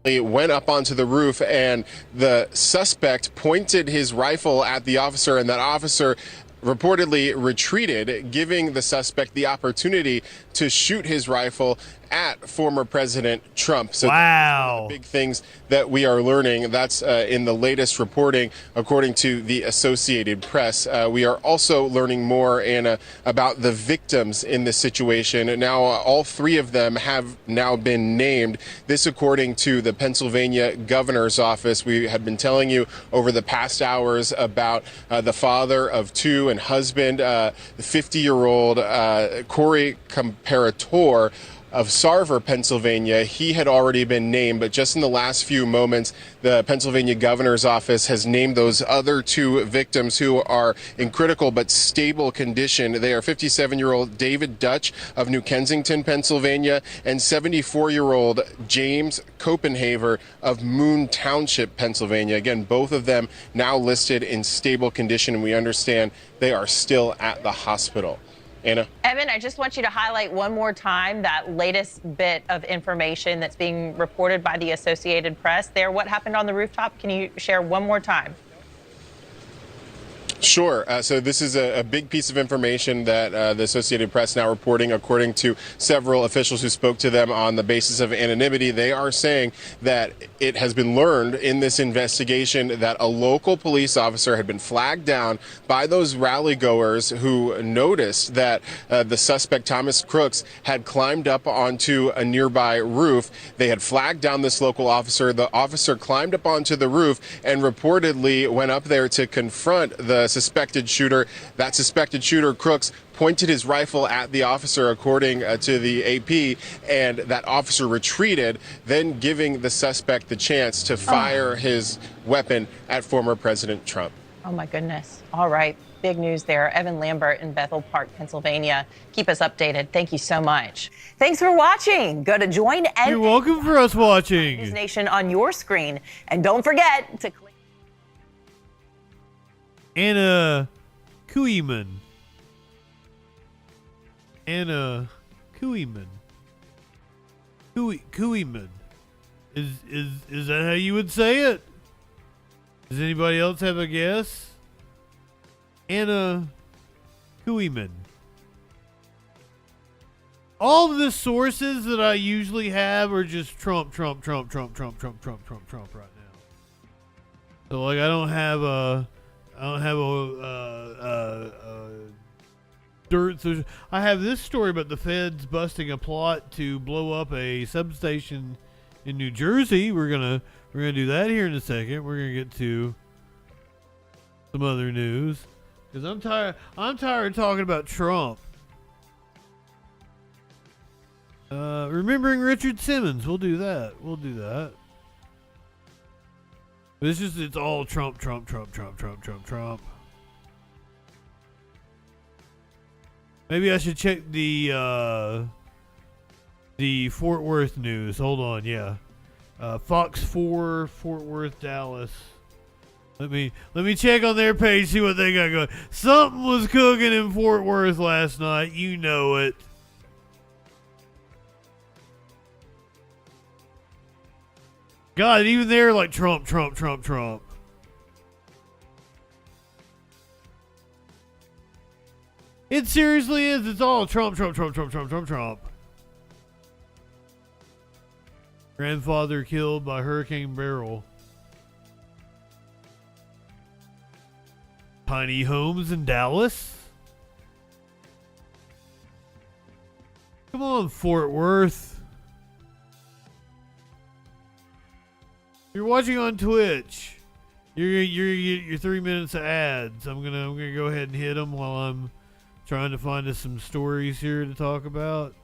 He went up onto the roof, and the suspect pointed his rifle at the officer, and that officer reportedly retreated, giving the suspect the opportunity to shoot his rifle at former President Trump. So wow. One of the big things that we are learning, that's in the latest reporting, according to the Associated Press. We are also learning more, Anna, about the victims in this situation. Now, all three of them have now been named. This according to the Pennsylvania governor's office. We had been telling you over the past hours about the father of two and husband, the 50-year-old Corey Comparator of Sarver, Pennsylvania. He had already been named, but just in the last few moments, the Pennsylvania governor's office has named those other two victims who are in critical but stable condition. They are 57-year-old David Dutch of New Kensington, Pennsylvania, and 74-year-old James Copenhaver of Moon Township, Pennsylvania. Again, both of them now listed in stable condition, and we understand they are still at the hospital. Anna? Evan, I just want you to highlight one more time that latest bit of information that's being reported by the Associated Press there. What happened on the rooftop? Can you share one more time? Sure. So this is a big piece of information that the Associated Press now reporting, according to several officials who spoke to them on the basis of anonymity. They are saying that it has been learned in this investigation that a local police officer had been flagged down by those rally goers who noticed that the suspect, Thomas Crooks, had climbed up onto a nearby roof. They had flagged down this local officer. The officer climbed up onto the roof and reportedly went up there to confront the suspected shooter. That suspected shooter, Crooks, pointed his rifle at the officer, according to the AP, and that officer retreated, then giving the suspect the chance to fire his weapon at former President Trump. Oh, my goodness. All right. Big news there. Evan Lambert in Bethel Park, Pennsylvania. Keep us updated. Thank you so much. Thanks for watching. Go to join and you're welcome for us watching News Nation on your screen. And don't forget to click Anna Kuiman. Anna Kuiman. Kuiman. Is that how you would say it? Does anybody else have a guess? Anna Kuiman. All of the sources that I usually have are just Trump right now. So like I don't have a dirt. I have this story about the feds busting a plot to blow up a substation in New Jersey. We're gonna do that here in a second. We're gonna get to some other news because I'm tired of talking about Trump. Remembering Richard Simmons. We'll do that. It's all Trump. Maybe I should check the Fort Worth news. Hold on, yeah. Fox 4, Fort Worth, Dallas. Let me check on their page, see what they got going. Something was cooking in Fort Worth last night. You know it. God, even they're like Trump. It seriously is. It's all Trump. Grandfather killed by Hurricane Beryl. Tiny homes in Dallas. Come on, Fort Worth. You're watching on Twitch. You're your 3 minutes of ads. I'm gonna go ahead and hit them while I'm trying to find us some stories here to talk about.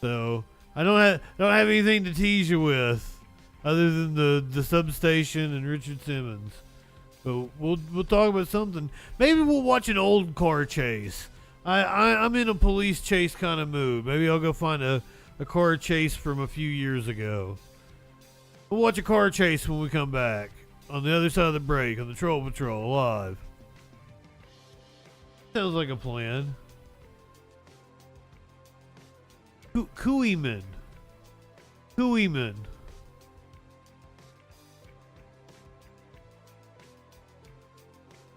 So I don't have anything to tease you with, other than the substation and Richard Simmons. But we'll talk about something. Maybe we'll watch an old car chase. I'm in a police chase kind of mood. Maybe I'll go find a car chase from a few years ago. We'll watch a car chase when we come back on the other side of the break on the Troll Patrol live. Sounds like a plan. Kuiman.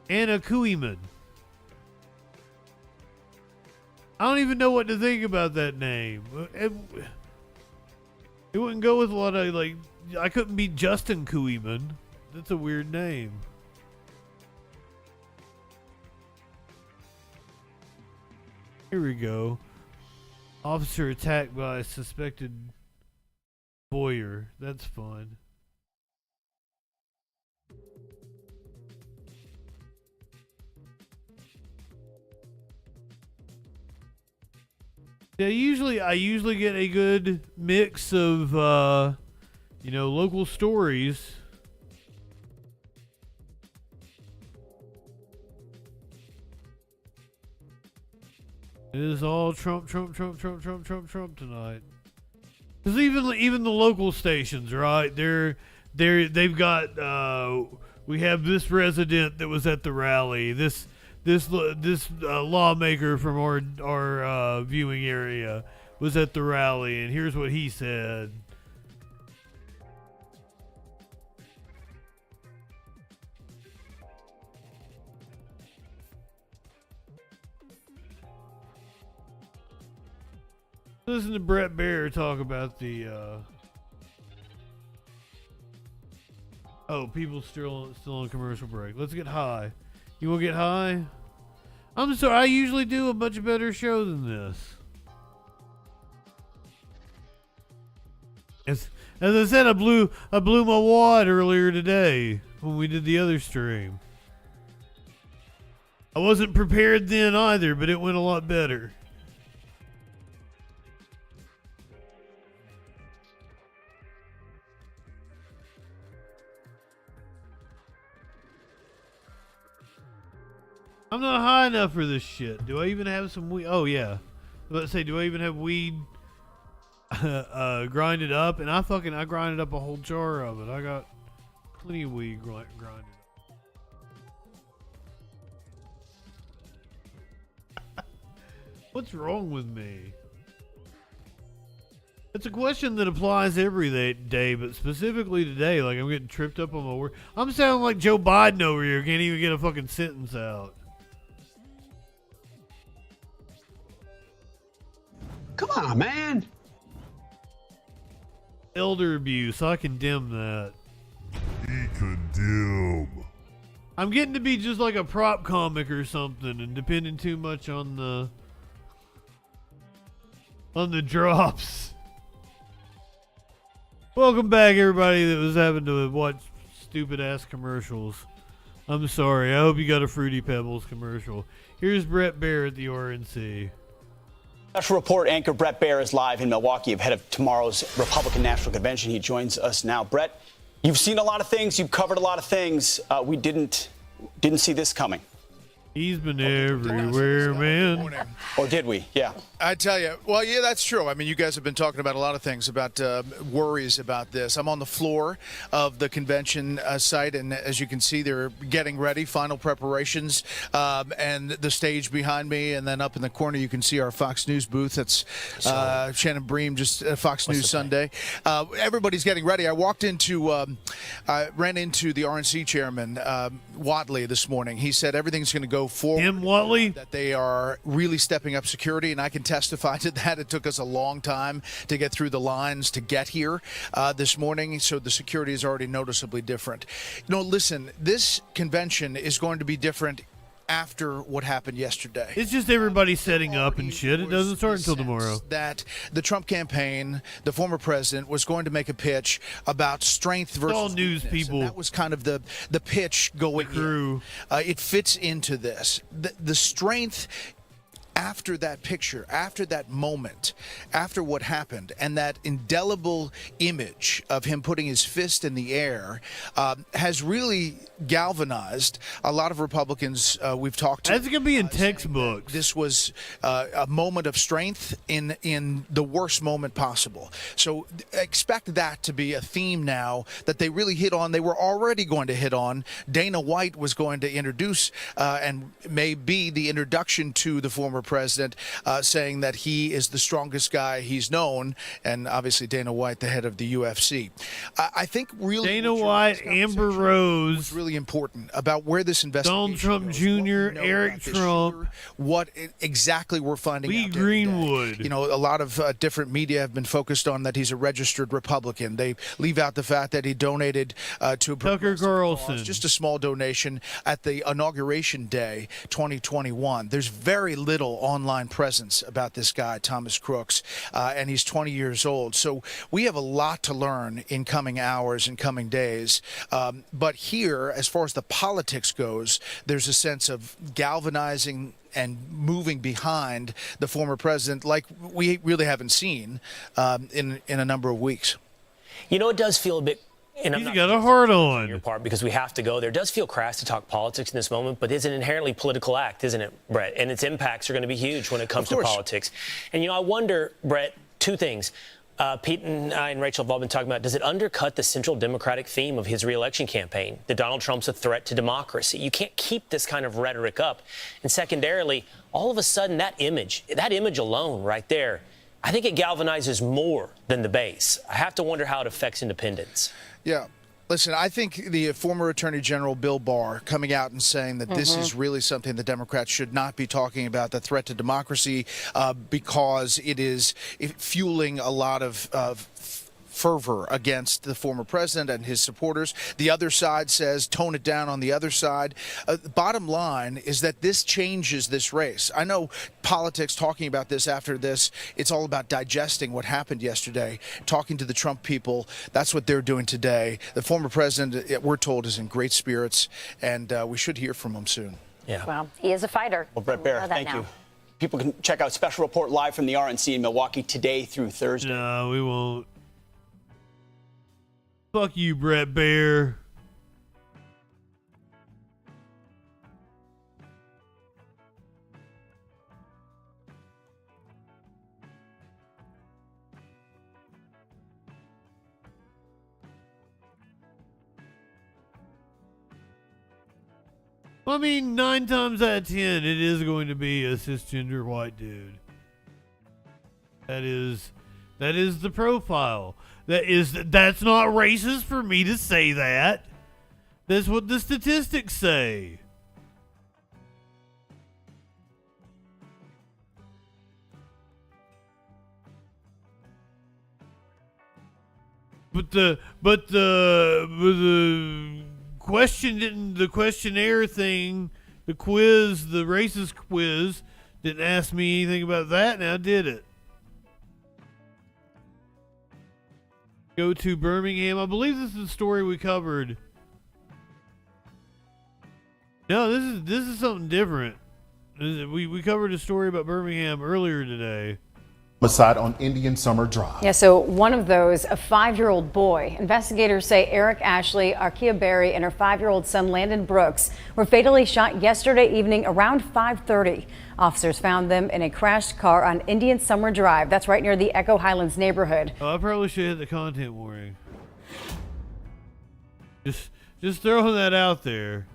Anna Kuiman. I don't even know what to think about that name. It wouldn't go with a lot of, like, I couldn't be Justin Kuiman. That's a weird name. Here we go. Officer attacked by a suspected voyeur. That's fun. Yeah, I usually get a good mix of local stories. It is all Trump tonight. Because even the local stations, right? They've got we have this resident that was at the rally. This lawmaker from our viewing area was at the rally, and here's what he said. Listen to Brett Baer talk about the people still on commercial break. Let's get high. You want to get high? I'm sorry, I usually do a much better show than this. As I said, I blew my wad earlier today when we did the other stream. I wasn't prepared then either, but it went a lot better. I'm not high enough for this shit. Do I even have some weed? Oh, yeah. Let's say, do I even have weed grinded up? And I grinded up a whole jar of it. I got plenty of weed grinded up. What's wrong with me? It's a question that applies every day, but specifically today, like I'm getting tripped up on my word. I'm sounding like Joe Biden over here. Can't even get a fucking sentence out. Come on, man. Elder abuse. I condemn that. He condemn. I'm getting to be just like a prop comic or something and depending too much on the drops. Welcome back, everybody that was having to watch stupid ass commercials. I'm sorry. I hope you got a Fruity Pebbles commercial. Here's Brett Baer at the RNC. Special report anchor Brett Baer is live in Milwaukee ahead of tomorrow's Republican National Convention. He joins us now. Brett, you've seen a lot of things. You've covered a lot of things. We didn't see this coming. He's been everywhere, man. Or did we? Yeah. I tell you, well, yeah, that's true. I mean, you guys have been talking about a lot of things, about worries about this. I'm on the floor of the convention site, and as you can see, they're getting ready, final preparations, and the stage behind me, and then up in the corner, you can see our Fox News booth. That's Shannon Bream, just Fox News Sunday. Everybody's getting ready. I ran into the RNC chairman, Whatley, this morning. He said everything's going to go forward. Tim Whatley? That they are really stepping up security, and I can testify to that. It took us a long time to get through the lines to get here this morning, so the security is already noticeably different. You know, listen, this convention is going to be different after what happened yesterday. It's just everybody setting up and shit. It doesn't start until tomorrow. That the Trump campaign, the former president, was going to make a pitch about strength versus all news weakness, people. and that was kind of the pitch going through. It fits into this. The strength after that picture, after that moment, after what happened, and that indelible image of him putting his fist in the air has really galvanized a lot of Republicans we've talked to. That's going to be in textbooks. This was a moment of strength in the worst moment possible. So expect that to be a theme now that they really hit on. They were already going to hit on. Dana White was going to introduce and may be the introduction to the former former president, saying that he is the strongest guy he's known, and obviously Dana White, the head of the UFC. I think really Dana White, Amber Rose, was really important about where this investigation Donald Trump goes, Jr., Eric Trump, what exactly we're finding Lee out. Greenwood. You know, a lot of different media have been focused on that he's a registered Republican. They leave out the fact that he donated to Tucker Carlson. Just a small donation at the inauguration day 2021. There's very little online presence about this guy, Thomas Crooks, and he's 20 years old. So we have a lot to learn in coming hours and coming days. But here, as far as the politics goes, there's a sense of galvanizing and moving behind the former president like we really haven't seen in a number of weeks. You know, it does feel a bit. And He's got a heart on your part because we have to go there. It does feel crass to talk politics in this moment, but it's an inherently political act, isn't it, Brett? And its impacts are going to be huge when it comes to politics. And, you know, I wonder, Brett, two things. Pete and I and Rachel have all been talking about, does it undercut the central Democratic theme of his reelection campaign, that Donald Trump's a threat to democracy? You can't keep this kind of rhetoric up. And secondarily, all of a sudden, that image alone right there, I think it galvanizes more than the base. I have to wonder how it affects independents. Yeah. Listen, I think the former Attorney General Bill Barr coming out and saying that this is really something the Democrats should not be talking about, the threat to democracy, because it is fueling a lot of fervor against the former president and his supporters. The other side says tone it down on the other side. Bottom line is that this changes this race. I know politics talking about this after this, it's all about digesting what happened yesterday, talking to the Trump people. That's what they're doing today. The former president, we're told, is in great spirits, and we should hear from him soon. Yeah. Well, he is a fighter. Well, Brett Baer, thank you. People can check out Special Report live from the RNC in Milwaukee today through Thursday. No, we won't. Fuck you, Brett Baer. I mean, 9 times out of 10, it is going to be a cisgender white dude. That is the profile. That's not racist for me to say that. That's what the statistics say. But the question didn't, the questionnaire thing, the quiz, the racist quiz didn't ask me anything about that. Now did it? Go to Birmingham. I believe this is the story we covered. No, this is something different. We covered a story about Birmingham earlier today. Homicide on Indian Summer Drive. Yeah, so one of those, a 5-year-old boy. Investigators say Eric Ashley, Arkia Berry, and her 5-year-old son Landon Brooks were fatally shot yesterday evening around 5:30. Officers found them in a crashed car on Indian Summer Drive. That's right near the Echo Highlands neighborhood. Oh, I probably should hit the content warning. Just throwing that out there.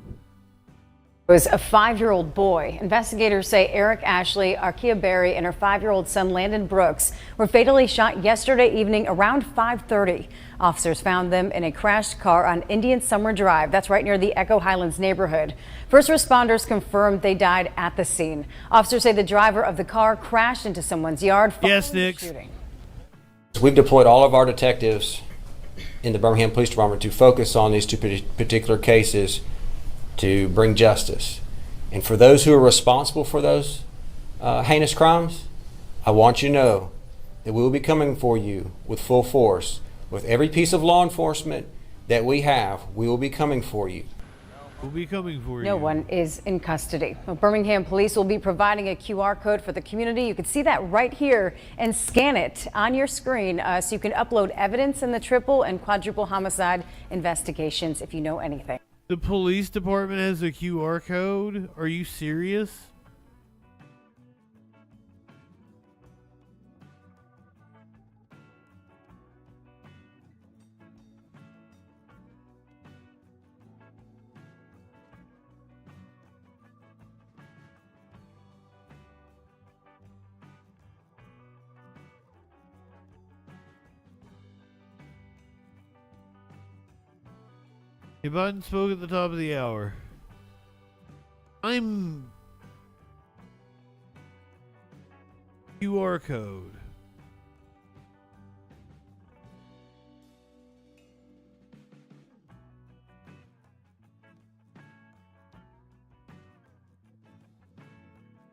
It was a 5-year-old boy. Investigators say Eric Ashley, Arkia Berry, and her 5-year-old son Landon Brooks were fatally shot yesterday evening around 5:30. Officers found them in a crashed car on Indian Summer Drive. That's right near the Echo Highlands neighborhood. First responders confirmed they died at the scene. Officers say the driver of the car crashed into someone's yard following the shooting. We've deployed all of our detectives in the Birmingham Police Department to focus on these two particular cases to bring justice. And for those who are responsible for those heinous crimes, I want you to know that we will be coming for you with full force. With every piece of law enforcement that we have, we will be coming for you. We'll be coming for you. No one is in custody. Well, Birmingham police will be providing a QR code for the community. You can see that right here and scan it on your screen so you can upload evidence in the triple and quadruple homicide investigations if you know anything. The police department has a QR code? Are you serious? Biden spoke at the top of the hour. I'm QR code.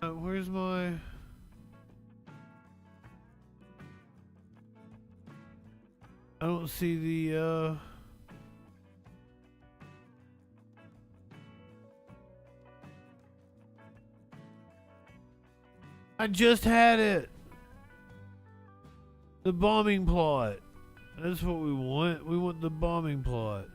Where's my... I don't see the, I just had it. The bombing plot. That's what we want. We want the bombing plot.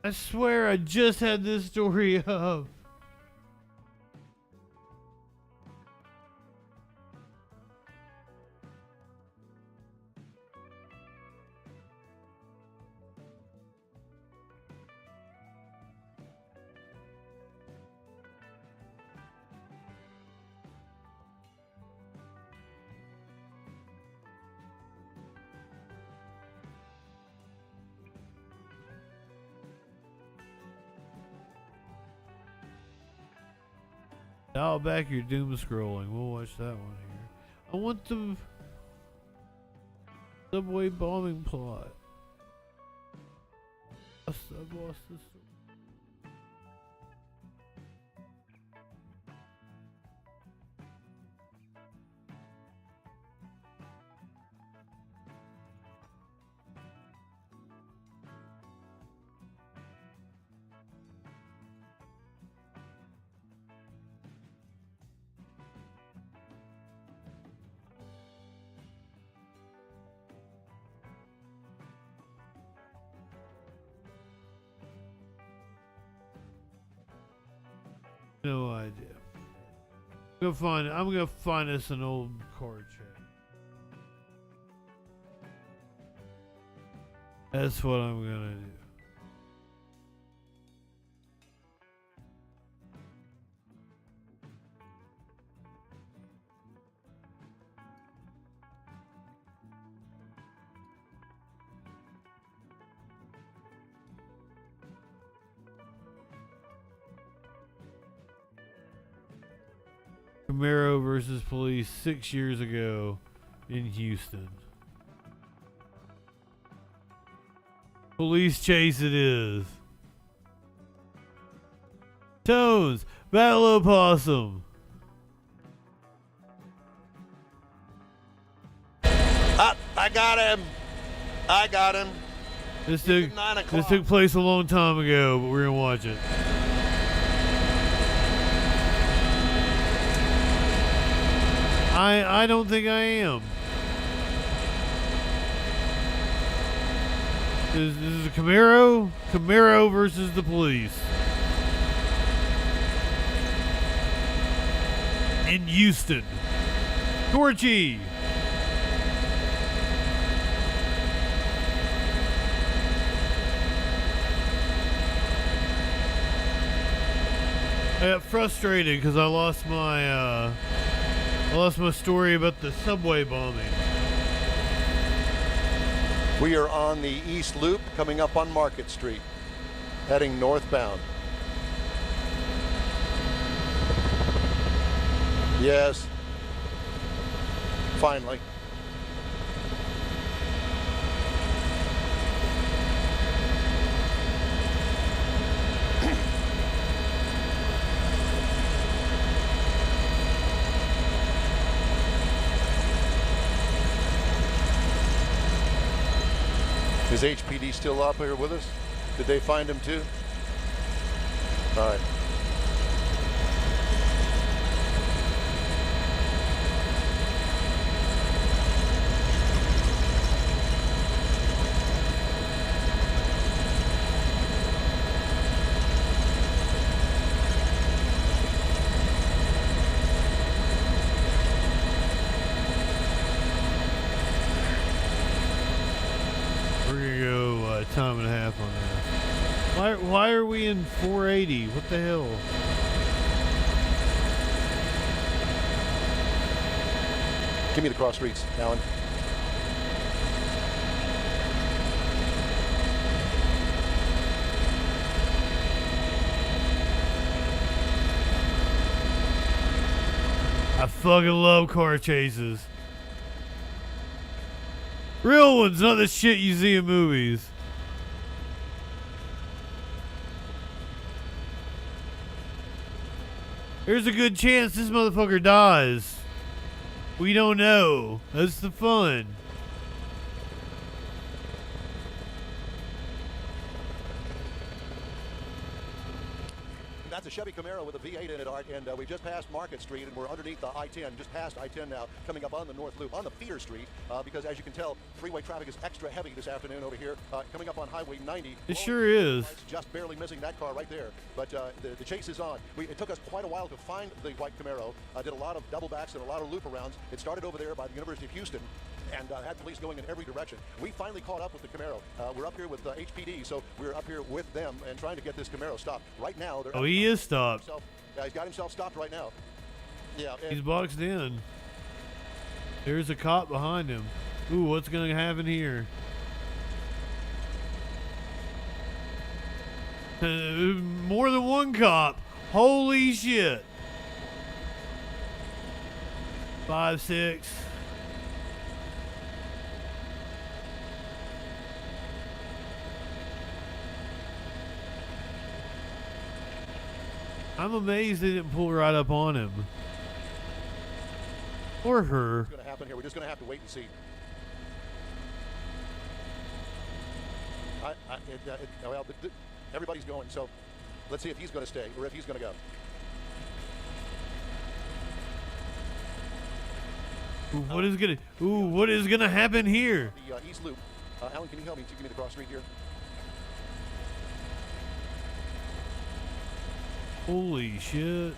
I swear I just had this story up. Dial back your doom scrolling. We'll watch that one here. I want the subway bombing plot. I've lost this. No idea. I'm gonna find us an old card check. That's what I'm gonna do. Camaro versus police 6 years ago in Houston. Police chase it is. Tones, Battle Opossum. I got him. I got him. This took place a long time ago, but we're gonna watch it. I don't think I am. This is a Camaro. Camaro versus the police. In Houston. Torchy. I got frustrated because I lost my story about the subway bombing. We are on the East Loop coming up on Market Street, heading northbound. Yes. Finally. Is HPD still up here with us? Did they find him too? All right. Why are we in 480? What the hell? Give me the cross streets, Alan. I fucking love car chases. Real ones, not the shit you see in movies. There's a good chance this motherfucker dies. We don't know. That's the fun. That's a Chevy Camaro with a V8 in it, Art, and we just passed Market Street, and we're underneath the I-10, just past I-10 now, coming up on the North Loop, on the feeder street, because as you can tell, freeway traffic is extra heavy this afternoon over here, coming up on Highway 90. It sure is. Just barely missing that car right there, but the chase is on. It took us quite a while to find the white Camaro, did a lot of double backs and a lot of loop arounds. It started over there by the University of Houston, and had police going in every direction. We finally caught up with the Camaro. We're up here with HPD, so we're up here with them and trying to get this Camaro stopped. Right now, they're he is stopped. He's got himself stopped right now. Yeah, he's boxed in. There's a cop behind him. Ooh, what's gonna happen here? More than one cop. Holy shit. 5, 6. I'm amazed they didn't pull right up on him. Or her. What's going to happen here? We're just going to have to wait and see. Well, everybody's going, so let's see if he's going to stay or if he's going to go. What is gonna happen here? The East Loop. Alan, can you help me to give me the cross street here? Holy shit.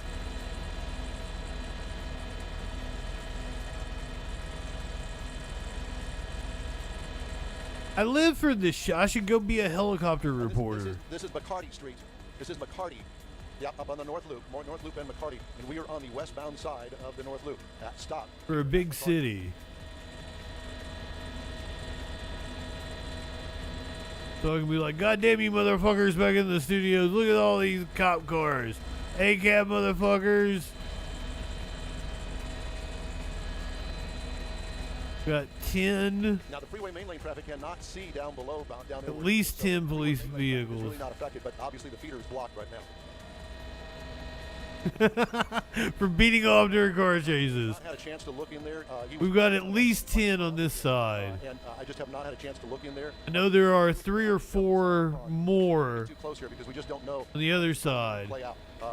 I live for this shit. I should go be a helicopter reporter. This is McCarty Street. This is McCarty. Yeah, up on the North Loop. North Loop and McCarty. And we are on the westbound side of the North Loop. Stop. For a big city. So I can be like, God damn you motherfuckers back in the studios. Look at all these cop cars. A-cab motherfuckers. Got 10. Now the freeway main lane traffic cannot see down below. Down at least 10 police vehicles. It's really not affected, but obviously the feeder is blocked right now. For beating off during car chases. I had a chance to look in there. We've got at least 10 on this side. And I just have not had a chance to look in there. I know there are 3 or 4 more too close here because we just don't know on the other side.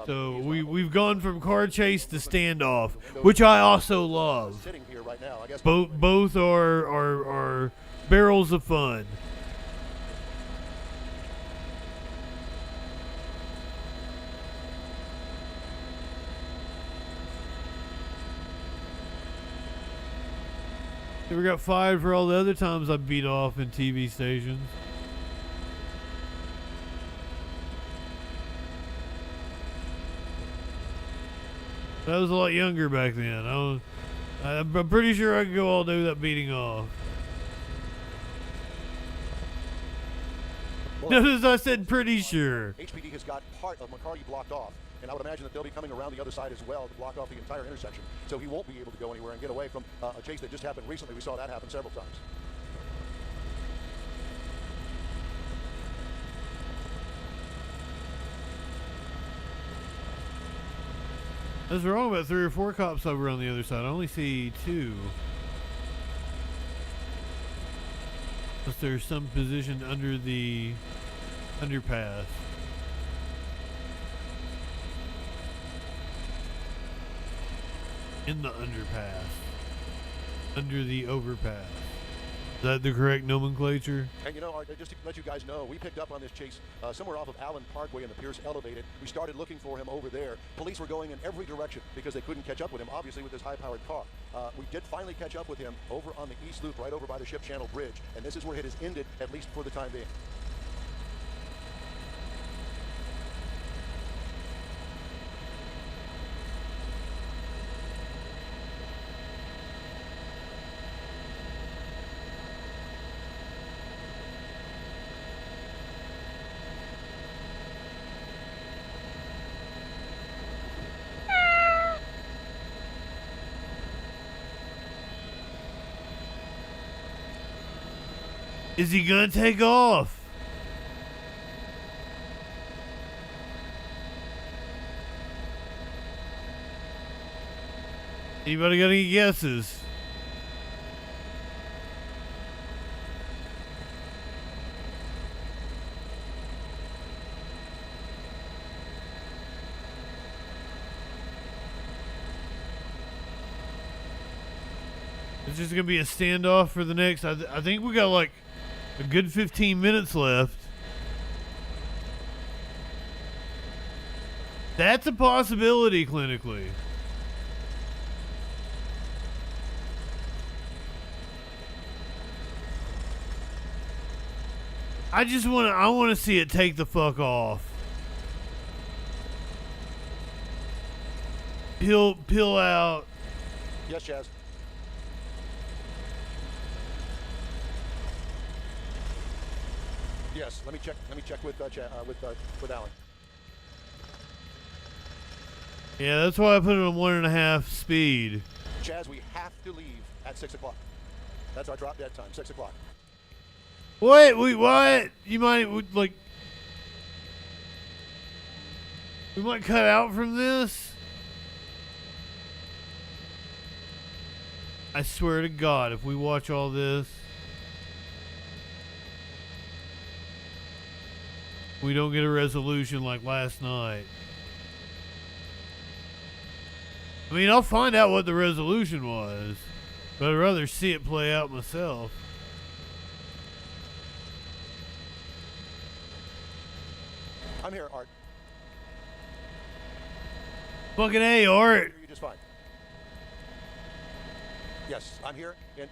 So we've gone from car chase to standoff, which I also love. Sitting here right now, I guess both are barrels of fun. Never got fired for all the other times I beat off in TV stations. I was a lot younger back then. I'm pretty sure I could go all day without beating off. Notice I said pretty sure. HPD has got part of McCarty blocked off, and I would imagine that they'll be coming around the other side as well to block off the entire intersection. So he won't be able to go anywhere and get away from a chase that just happened recently. We saw that happen several times. I was wrong about 3 or 4 cops over on the other side. I only see 2. Unless there's some position under the underpass. In the underpass. Under the overpass. Is that the correct nomenclature? And you know, Art, just to let you guys know, we picked up on this chase somewhere off of Allen Parkway in the Pierce Elevated. We started looking for him over there. Police were going in every direction because they couldn't catch up with him, obviously, with this high-powered car. We did finally catch up with him over on the East Loop, right over by the Ship Channel Bridge. And this is where it has ended, at least for the time being. Is he gonna take off? Anybody got any guesses? It's just gonna be a standoff for the next. I think we got like a good 15 minutes left. That's a possibility clinically. I want to see it take the fuck off. Peel out. Yes, Chaz. Yes, let me check with Alan. Yeah, that's why I put it on 1.5 speed. Chaz, we have to leave at 6 o'clock. That's our drop dead time, 6 o'clock. Wait, what? You might like. We might cut out from this. I swear to God, if we watch all this, we don't get a resolution like last night. I mean, I'll find out what the resolution was, but I'd rather see it play out myself. I'm here, Art. Fucking A, Art. You're just fine. Yes, I'm here. And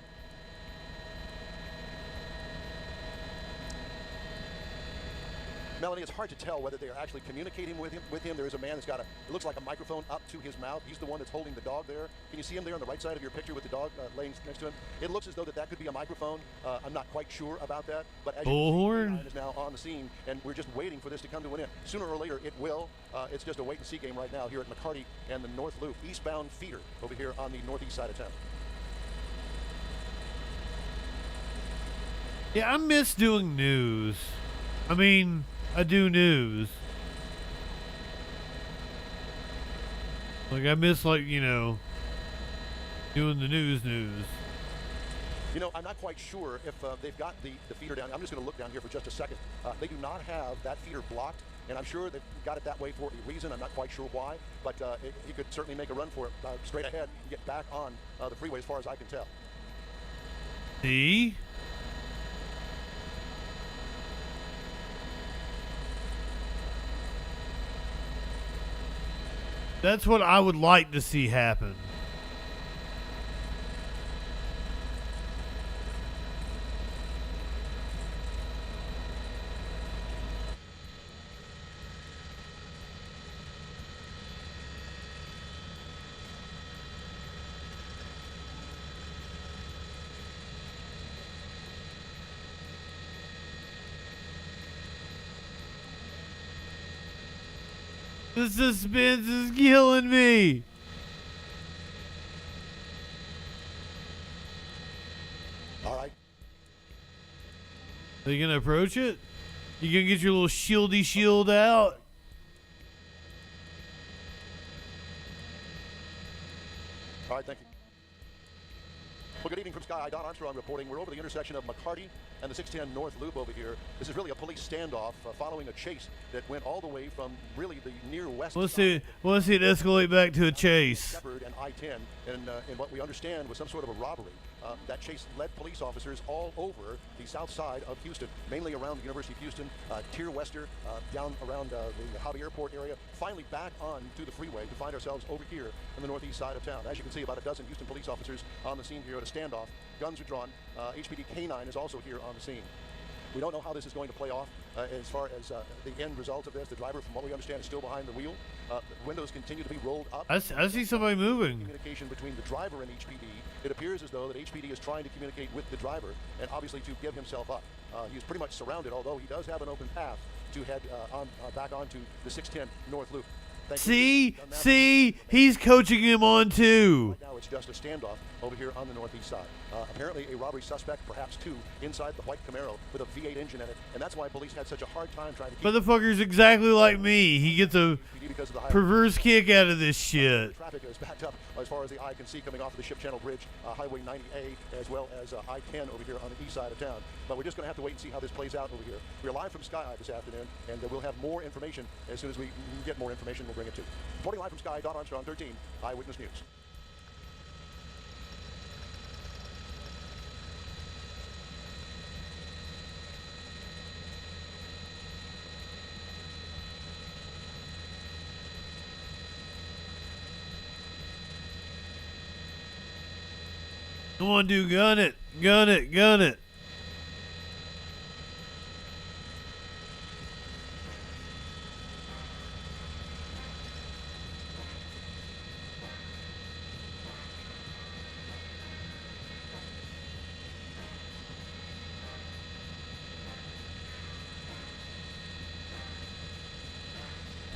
Melanie, it's hard to tell whether they are actually communicating with him. There is a man that's got it looks like a microphone up to his mouth. He's the one that's holding the dog there. Can you see him there on the right side of your picture with the dog laying next to him? It looks as though that could be a microphone. I'm not quite sure about that, but as Bullhorn is now on the scene, and we're just waiting for this to come to an end. Sooner or later, it will. It's just a wait-and-see game right now here at McCarty and the North Loop, eastbound feeder over here on the northeast side of town. Yeah, I miss doing news. I mean, I do news. Like, I miss, like, you know, doing the news. You know, I'm not quite sure if they've got the feeder down. I'm just going to look down here for just a second. They do not have that feeder blocked, and I'm sure they've got it that way for a reason. I'm not quite sure why, but he could certainly make a run for it straight ahead and get back on the freeway as far as I can tell. See? That's what I would like to see happen. The suspense is killing me. All right. Are you gonna approach it? You gonna get your little shieldy shield out? All right, thank you. Well, good evening from Sky. Don Armstrong reporting. We're over the intersection of McCarty and the 610 North Loop over here. This is really a police standoff following a chase that went all the way from really the near west. Let's see it escalate back to a chase. Shepherd and I-10, and what we understand was some sort of a robbery. That chase led police officers all over the south side of Houston, mainly around the University of Houston, Tier Wester, down around the Hobby Airport area, finally back on to the freeway to find ourselves over here on the northeast side of town. As you can see, about a dozen Houston police officers on the scene here at a standoff. Guns are drawn. HPD K-9 is also here on the scene. We don't know how this is going to play off as far as the end result of this. The driver, from what we understand, is still behind the wheel. Windows continue to be rolled up. I see somebody moving. Communication between the driver and HPD. It appears as though that HPD is trying to communicate with the driver and obviously to give himself up. He's pretty much surrounded, although he does have an open path to head back onto the 610 North Loop. See, he's coaching him on too. Right now it's just a standoff over here on the northeast side. Apparently a robbery suspect, perhaps two, inside the white Camaro with a V8 engine in it, and that's why police had such a hard time trying to keep... Motherfucker's exactly like me. He gets a perverse kick out of this shit. Traffic is backed up as far as the eye can see coming off of the Ship Channel Bridge, Highway 90A, as well as I-10 over here on the east side of town. But we're just going to have to wait and see how this plays out over here. We're live from Sky High this afternoon, and we'll have more information. As soon as we get more information, we'll bring it to you. Reporting live from Sky, Don Armstrong, 13, Eyewitness News. Come on, dude, gun it. Gun it, gun it.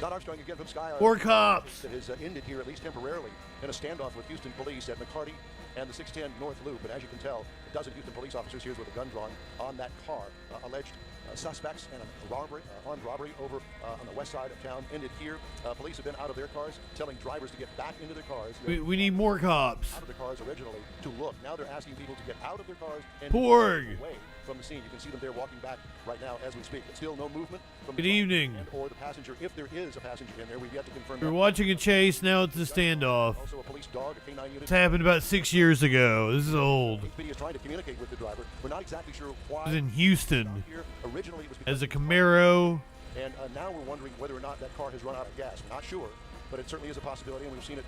Don Armstrong again from Sky. More cops. That has ended here, at least temporarily, in a standoff with Houston police at McCarty and the 610 North Loop. And as you can tell, a dozen Houston police officers here with a gun drawn on that car. Alleged suspects and a robbery, armed robbery over on the west side of town ended here. Police have been out of their cars, telling drivers to get back into their cars. We need more cops. Out of their cars originally to look. Now they're asking people to get out of their cars and Porg. away from the scene. You can see them there walking back right now as we speak. But still no movement from Good the evening. or the passenger. If there is a passenger in there, we've yet to confirm. We're watching a chase. Now it's a standoff. Also a police dog, a canine unit. It's happened about 6 years ago. This is old. HPD is trying to communicate with the driver. We're not exactly sure why. It was in Houston. Here. Originally, it was As a Camaro. And now we're wondering whether or not that car has run out of gas. We're not sure, but it certainly is a possibility, and we've seen it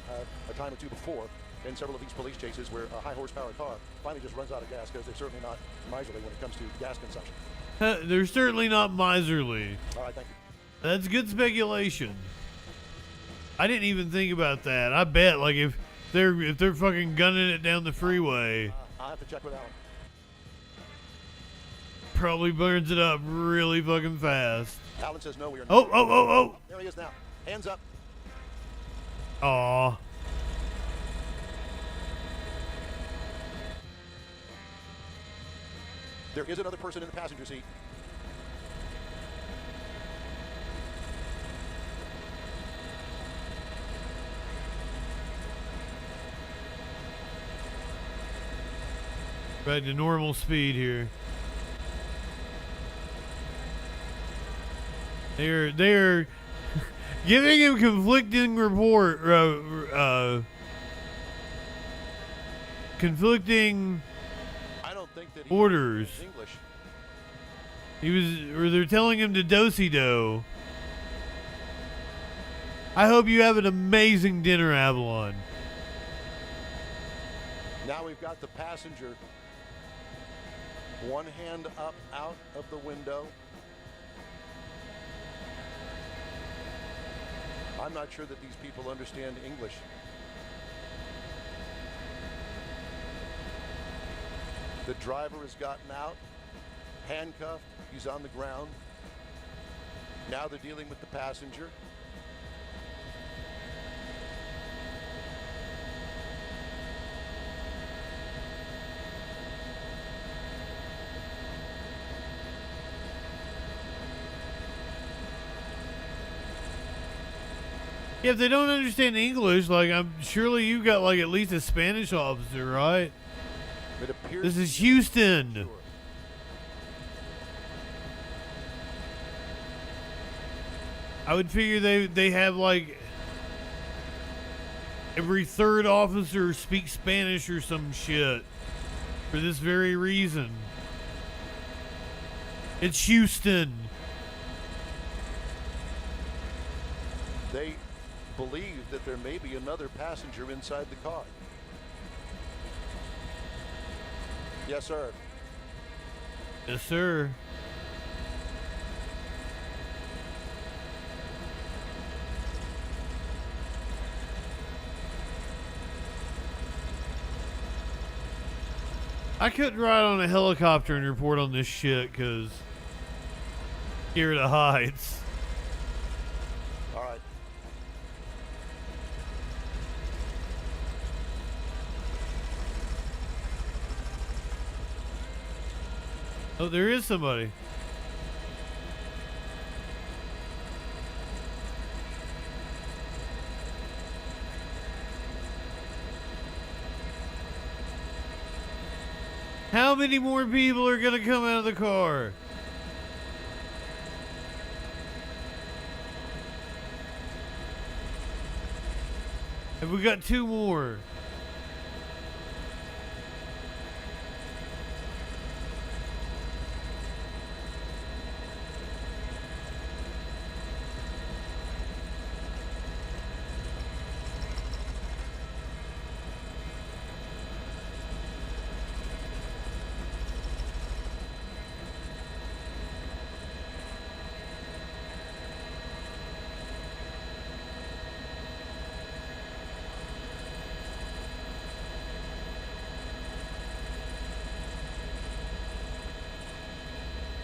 a time or two before in several of these police chases where a high horsepower car finally just runs out of gas because they're certainly not miserly when it comes to gas consumption. They're certainly not miserly. All right, thank you. That's good speculation. I didn't even think about that. I bet, like, if they're fucking gunning it down the freeway, I'll have to check with Alan. probably burns it up really fucking fast. Alan says no, we are not. Oh. There he is now. Hands up. Aw. There is another person in the passenger seat. Back to normal speed here. They're giving him conflicting conflicting orders. English. They're telling him to do-si-do. I hope you have an amazing dinner, Avalon. Now we've got the passenger. One hand up out of the window. I'm not sure that these people understand English. The driver has gotten out, handcuffed, he's on the ground. Now they're dealing with the passenger. Yeah, if they don't understand English, like, surely you got like at least a Spanish officer, right? This is Houston. I would figure they have like every third officer speaks Spanish or some shit for this very reason. It's Houston. They believe that there may be another passenger inside the car. Yes, sir. Yes, sir. I couldn't ride on a helicopter and report on this shit because scared of heights. All right. Oh, there is somebody. How many more people are gonna come out of the car? Have we got 2 more?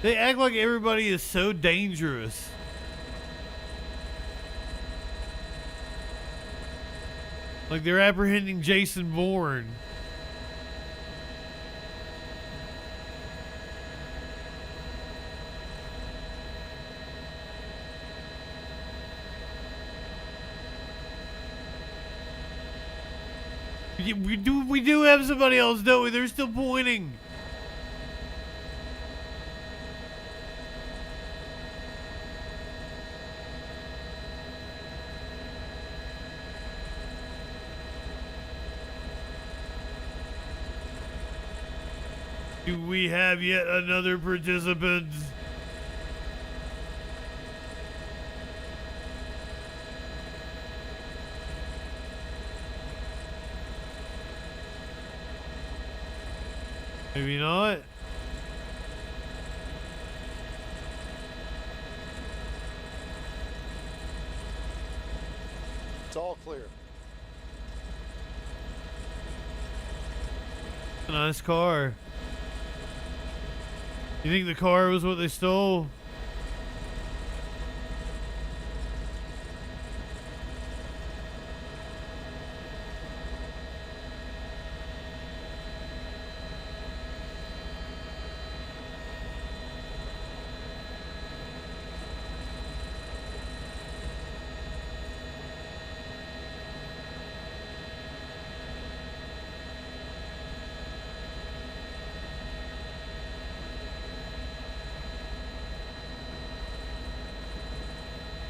They act like everybody is so dangerous. Like they're apprehending Jason Bourne. We do have somebody else, don't we? They're still pointing. Do we have yet another participant? Maybe not. It's all clear. Nice car. You think the car was what they stole?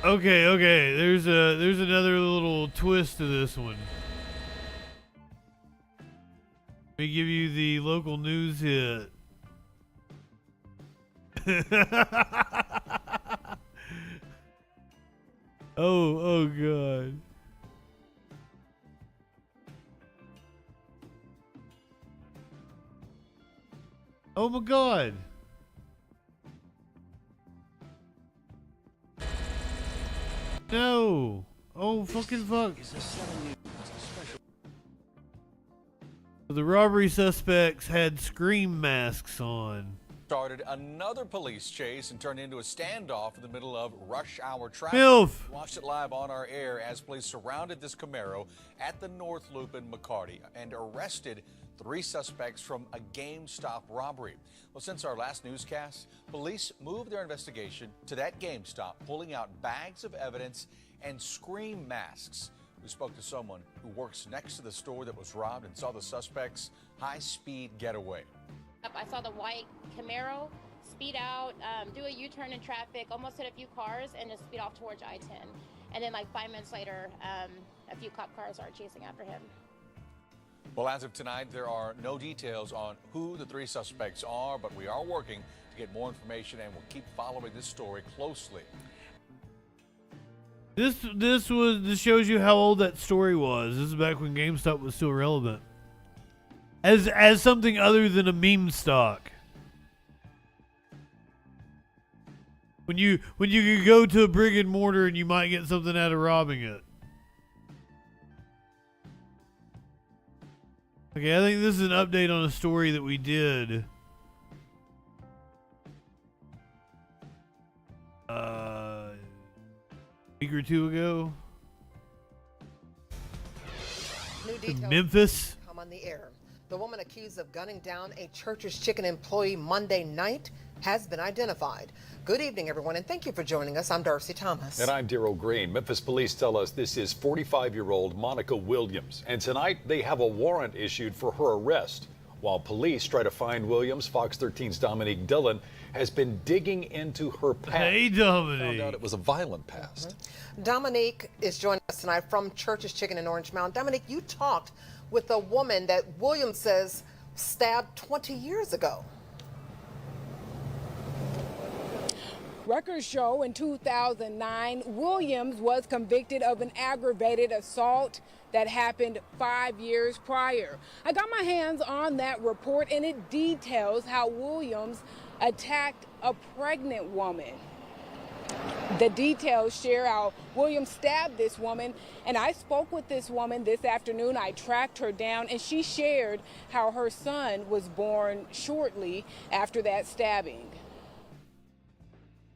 Okay. There's another little twist to this one. Let me give you the local news hit. Oh God. Oh my God. No. Oh, fucking fuck. The robbery suspects had scream masks on. Started another police chase and turned into a standoff in the middle of rush hour traffic. MILF. Watched it live on our air as police surrounded this Camaro at the North Loop in McCarty and arrested 3 suspects from a GameStop robbery. Well, since our last newscast, police moved their investigation to that GameStop, pulling out bags of evidence and scream masks. We spoke to someone who works next to the store that was robbed and saw the suspects' high-speed getaway. I saw the white Camaro speed out, do a U-turn in traffic, almost hit a few cars, and just speed off towards I-10. And then like 5 minutes later, a few cop cars are chasing after him. Well, as of tonight, there are no details on who the 3 suspects are, but we are working to get more information and we'll keep following this story closely. This shows you how old that story was. This is back when GameStop was still relevant. As something other than a meme stock. When you could go to a brick and mortar and you might get something out of robbing it. Okay, I think this is an update on a story that we did. A week or 2 ago. New details Memphis. come on the air. The woman accused of gunning down a Church's Chicken employee Monday night has been identified. Good evening, everyone, and thank you for joining us. I'm Darcy Thomas. And I'm Daryl Green. Memphis police tell us this is 45-year-old Monica Williams. And tonight they have a warrant issued for her arrest. While police try to find Williams, Fox 13's Dominique Dillon has been digging into her past. Hey, Dominique. Found out it was a violent past. Dominique is joining us tonight from Church's Chicken in Orange Mound. Dominique, you talked with a woman that Williams says stabbed 20 years ago. Records show in 2009, Williams was convicted of an aggravated assault that happened 5 years prior. I got my hands on that report, and it details how Williams attacked a pregnant woman. The details share how Williams stabbed this woman, and I spoke with this woman this afternoon. I tracked her down, and she shared how her son was born shortly after that stabbing.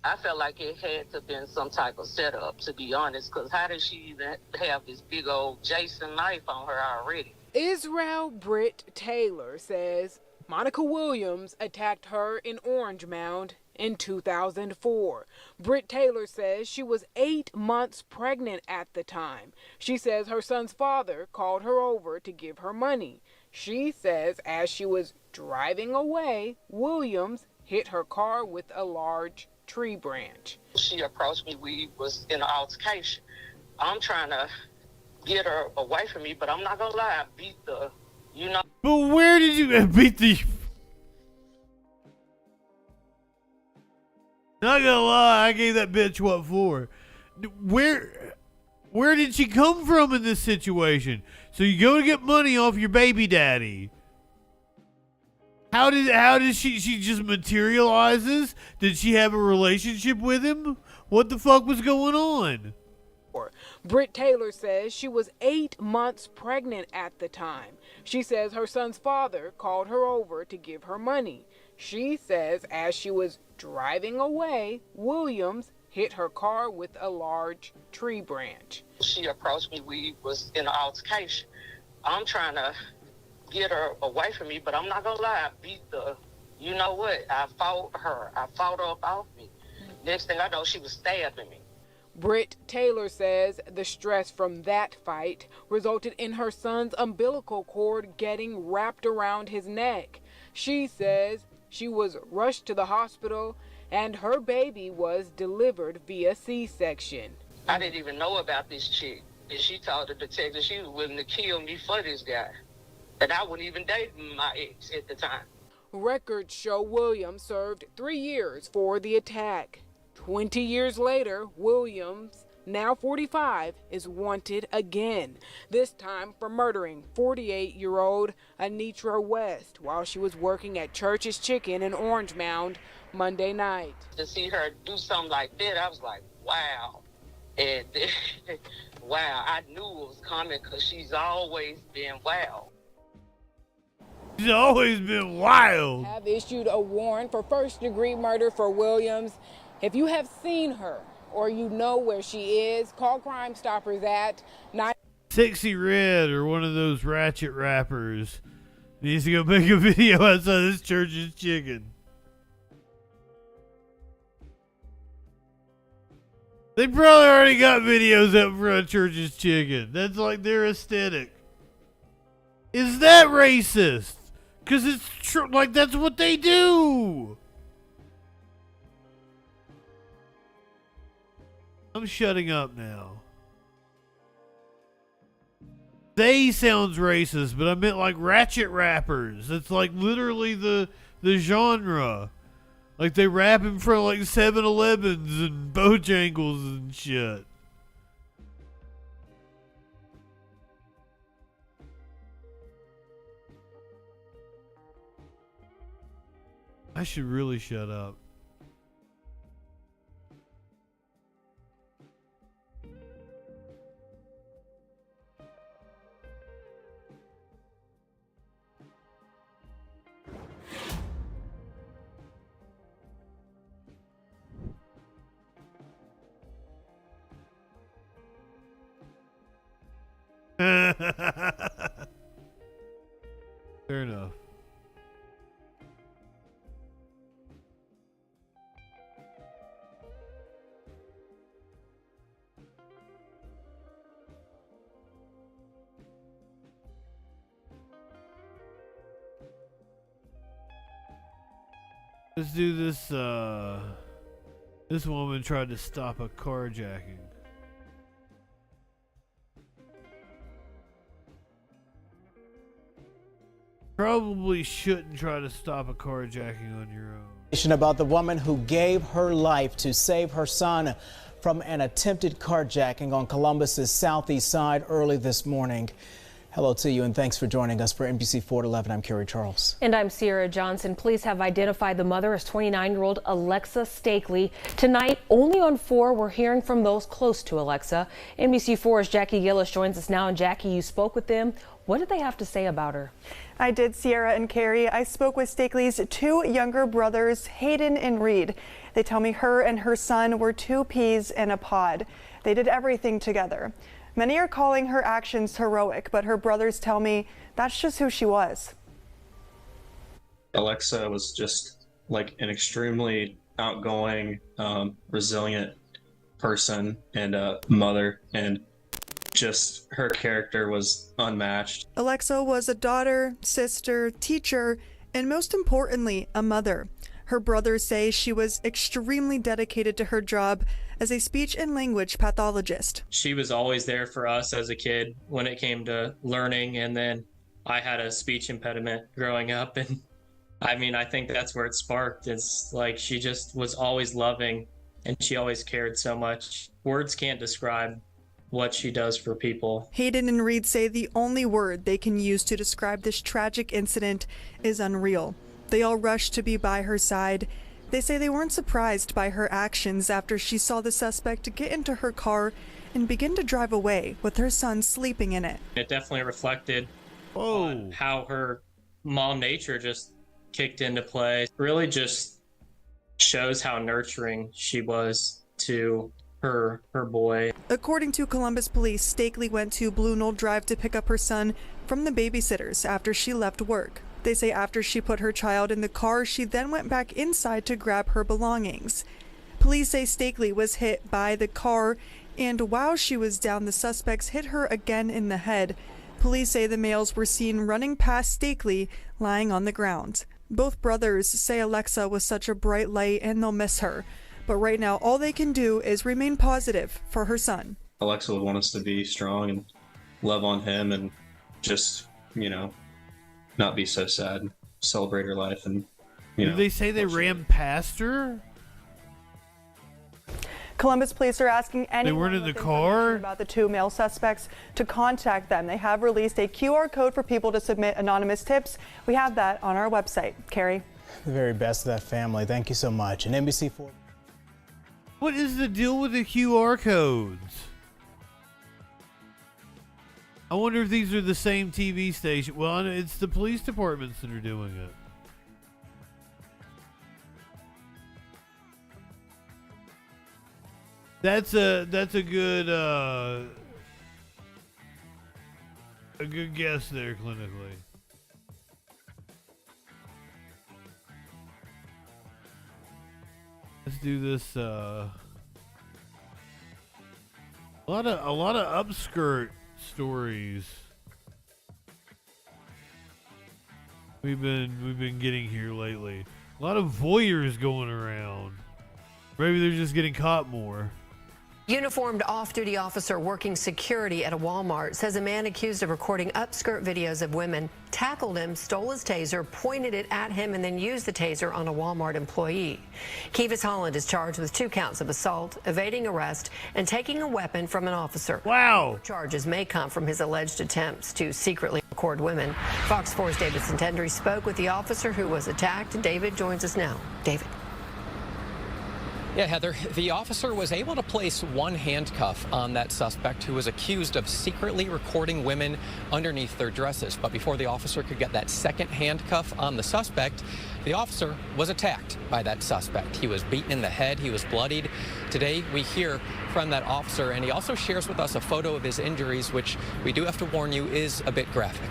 I felt like it had to have been some type of setup, to be honest, because how did she even have this big old Jason knife on her already? Israel Britt Taylor says Monica Williams attacked her in Orange Mound in 2004. Britt Taylor says she was 8 months pregnant at the time. She says her son's father called her over to give her money. She says as she was driving away, Williams hit her car with a large tree branch. She approached me. We was in an altercation. I'm trying to get her away from me, but I'm not gonna lie, I beat the, But where did you beat the... Not gonna lie, I gave that bitch what for. Where did she come from in this situation? So you go to get money off your baby daddy. How did she just materializes? Did she have a relationship with him? What the fuck was going on? Britt Taylor says she was 8 months pregnant at the time. She says her son's father called her over to give her money. She says as she was driving away, Williams hit her car with a large tree branch. She approached me. We was in an altercation. I'm trying to get her away from me, but I'm not gonna lie, I beat the, I fought her. I fought her up off me. Next thing I know, she was stabbing me. Britt Taylor says the stress from that fight resulted in her son's umbilical cord getting wrapped around his neck. She says she was rushed to the hospital and her baby was delivered via C-section. I didn't even know about this chick. And she told the detective she was willing to kill me for this guy. And I wouldn't even date my ex at the time. Records show Williams served 3 years for the attack. 20 years later, Williams, now 45, is wanted again, this time for murdering 48-year-old Anitra West while she was working at Church's Chicken in Orange Mound Monday night. To see her do something like that, I was like, wow. And wow, I knew it was coming because she's always been wild. She's always been wild. Have issued a warrant for first-degree murder for Williams. If you have seen her or you know where she is, call Crime Stoppers at 9. Sexy Red or one of those ratchet rappers needs to go make a video outside this Church's Chicken. They probably already got videos up for a Church's Chicken. That's like their aesthetic. Is that racist? Because it's true. Like, that's what they do. I'm shutting up now. They sounds racist, but I meant like ratchet rappers. It's like literally the genre. Like they rap in front of like 7-Elevens and Bojangles and shit. I should really shut up. Fair enough. Let's do this. This woman tried to stop a carjacking. Probably shouldn't try to stop a carjacking on your own. About the woman who gave her life to save her son from an attempted carjacking on Columbus's southeast side early this morning. Hello to you and thanks for joining us for NBC 4 at 11. I'm Kerry Charles. And I'm Sierra Johnson. Police have identified the mother as 29-year-old Alexa Stakely. Tonight, only on 4, we're hearing from those close to Alexa. NBC 4's Jackie Gillis joins us now. And Jackie, you spoke with them. What did they have to say about her? I did, Sierra and Carrie. I spoke with Stakely's 2 younger brothers, Hayden and Reed. They tell me her and her son were 2 peas in a pod. They did everything together. Many are calling her actions heroic, but her brothers tell me that's just who she was. Alexa was just like an extremely outgoing, resilient person and a mother, and just her character was unmatched. Alexa was a daughter, sister, teacher, and most importantly, a mother. Her brothers say she was extremely dedicated to her job as a speech and language pathologist. She was always there for us as a kid when it came to learning, and then I had a speech impediment growing up, and I mean, I think that's where it sparked. It's like she just was always loving, and she always cared so much. Words can't describe what she does for people. Hayden and Reed say the only word they can use to describe this tragic incident is unreal. They all rushed to be by her side. They say they weren't surprised by her actions after she saw the suspect get into her car and begin to drive away with her son sleeping in it. It definitely reflected on how her mom nature just kicked into play. Really just shows how nurturing she was to her boy. According to Columbus police, Stakely went to Blue Knoll Drive to pick up her son from the babysitters after she left work. They say after she put her child in the car, she then went back inside to grab her belongings. Police say Stakely was hit by the car, and while she was down, the suspects hit her again in the head. Police say the males were seen running past Stakely, lying on the ground. Both brothers say Alexa was such a bright light and they'll miss her. But right now, all they can do is remain positive for her son. Alexa would want us to be strong and love on him and just, not be so sad, celebrate her life. And did they say they ran past her? Columbus police are asking anyone they weren't in the car about the 2 male suspects to contact them. They have released a QR code for people to submit anonymous tips. We have that on our website. Carrie. The very best of that family. Thank you so much. And NBC4. What is the deal with the QR codes? I wonder if these are the same TV station. Well, it's the police departments that are doing it. That's a good guess there, clinically. Let's do this. A lot of upskirt stories we've been getting here lately. A lot of voyeurs going around. Maybe they're just getting caught more. Uniformed off-duty officer working security at a Walmart says a man accused of recording upskirt videos of women tackled him, stole his taser, pointed it at him, and then used the taser on a Walmart employee. Kivas Holland is charged with 2 counts of assault, evading arrest, and taking a weapon from an officer. Wow. Charges may come from his alleged attempts to secretly record women. Fox 4's David Santendry spoke with the officer who was attacked. David joins us now. David. Yeah, Heather, the officer was able to place 1 handcuff on that suspect who was accused of secretly recording women underneath their dresses. But before the officer could get that 2nd handcuff on the suspect, the officer was attacked by that suspect. He was beaten in the head. He was bloodied. Today, we hear from that officer, and he also shares with us a photo of his injuries, which we do have to warn you is a bit graphic.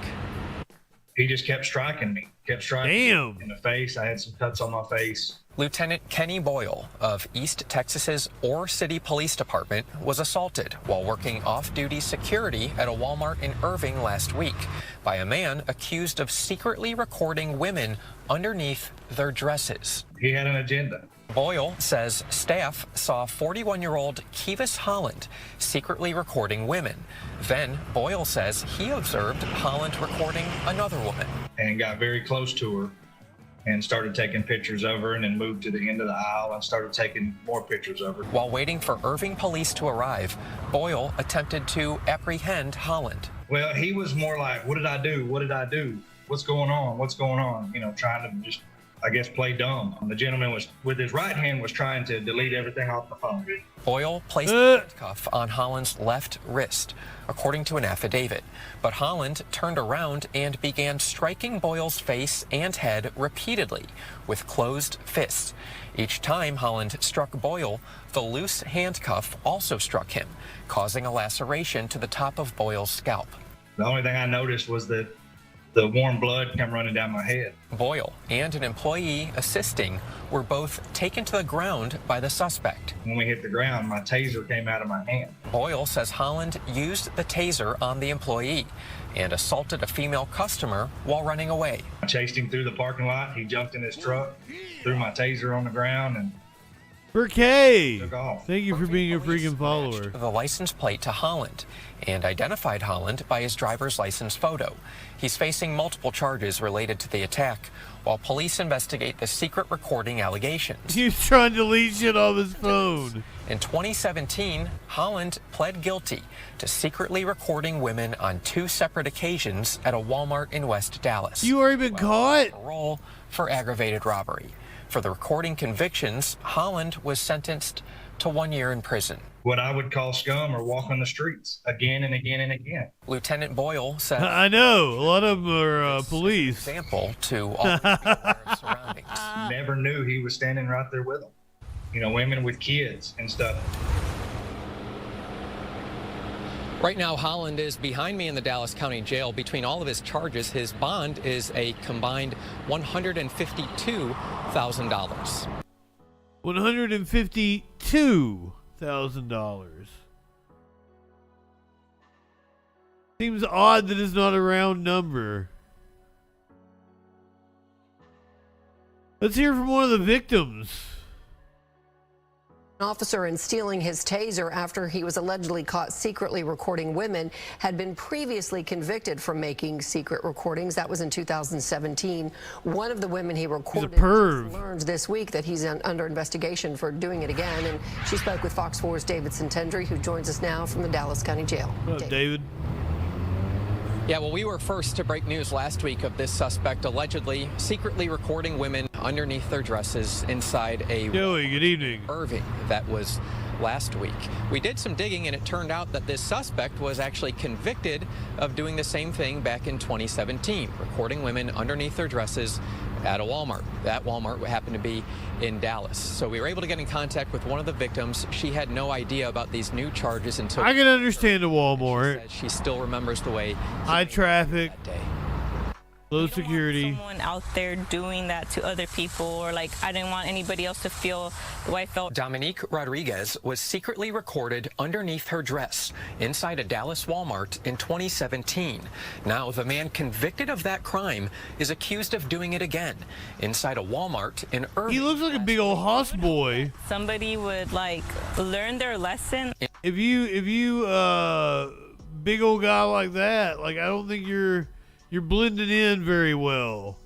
he just kept striking me, kept striking me in the face. I had some cuts on my face. Lieutenant Kenny Boyle of East Texas's Ore City Police Department was assaulted while working off-duty security at a Walmart in Irving last week by a man accused of secretly recording women underneath their dresses. He had an agenda. Boyle says staff saw 41-year-old Kevis Holland secretly recording women. Then Boyle says he observed Holland recording another woman. And got very close to her and started taking pictures of her, and then moved to the end of the aisle and started taking more pictures of her. While waiting for Irving police to arrive, Boyle attempted to apprehend Holland. Well, he was more like, what did I do? What did I do? What's going on? What's going on? You know, trying to just, I guess, play dumb. The gentleman was, with his right hand, was trying to delete everything off the phone. Boyle placed a handcuff on Holland's left wrist, according to an affidavit. But Holland turned around and began striking Boyle's face and head repeatedly with closed fists. Each time Holland struck Boyle, the loose handcuff also struck him, causing a laceration to the top of Boyle's scalp. The only thing I noticed was that the warm blood come running down my head. Boyle and an employee assisting were both taken to the ground by the suspect. When we hit the ground, my taser came out of my hand. Boyle says Holland used the taser on the employee and assaulted a female customer while running away. I chased him through the parking lot. He jumped in his truck, threw my taser on the ground, and took off. Thank you for being a freaking follower. The license plate to Holland and identified Holland by his driver's license photo. He's facing multiple charges related to the attack while police investigate the secret recording allegations. He's trying to delete shit off his phone. In 2017, Holland pled guilty to secretly recording women on 2 separate occasions at a Walmart in West Dallas. You already been caught? Parole for aggravated robbery. For the recording convictions, Holland was sentenced to 1 year in prison. What I would call scum or walk on the streets again and again and again. Lieutenant Boyle said, I know, a lot of them are police. Example to all the surroundings. Never knew he was standing right there with them. You know, women with kids and stuff. Right now, Holland is behind me in the Dallas County Jail. Between all of his charges, his bond is a combined $152,000. $152,000. Seems odd that it's not a round number. Let's hear from one of the victims. An officer in stealing his taser after he was allegedly caught secretly recording women had been previously convicted for making secret recordings. That was in 2017. One of the women he recorded learned this week that he's under investigation for doing it again. And she spoke with Fox 4's David Sintendry, who joins us now from the Dallas County Jail. What up, David? Yeah, well, we were first to break news last week of this suspect allegedly secretly recording women underneath their dresses inside a Joey, good evening. Irving. That was last week. We did some digging, and it turned out that this suspect was actually convicted of doing the same thing back in 2017, recording women underneath their dresses at a Walmart. That Walmart happened to be in Dallas. So we were able to get in contact with one of the victims. She had no idea about these new charges until I can understand a Walmart. She still remembers the way high traffic, low security. Someone out there doing that to other people, or like I didn't want anybody else to feel the way I felt. Dominique Rodriguez was secretly recorded underneath her dress inside a Dallas Walmart in 2017. Now the man convicted of that crime is accused of doing it again inside a Walmart in Irving. He looks like a big old hoss boy. Somebody would like learn their lesson. If you big old guy like that, like I don't think you're blending in very well.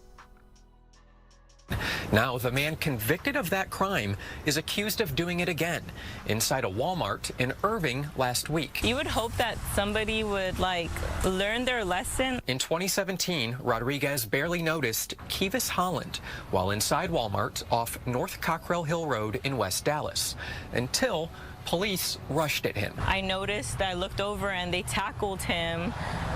Now, the man convicted of that crime is accused of doing it again inside a Walmart in Irving last week. You would hope that somebody would like learn their lesson. In 2017, Rodriguez barely noticed Kevis Holland while inside Walmart off North Cockrell Hill Road in West Dallas until police rushed at him. I noticed, I looked over and they tackled him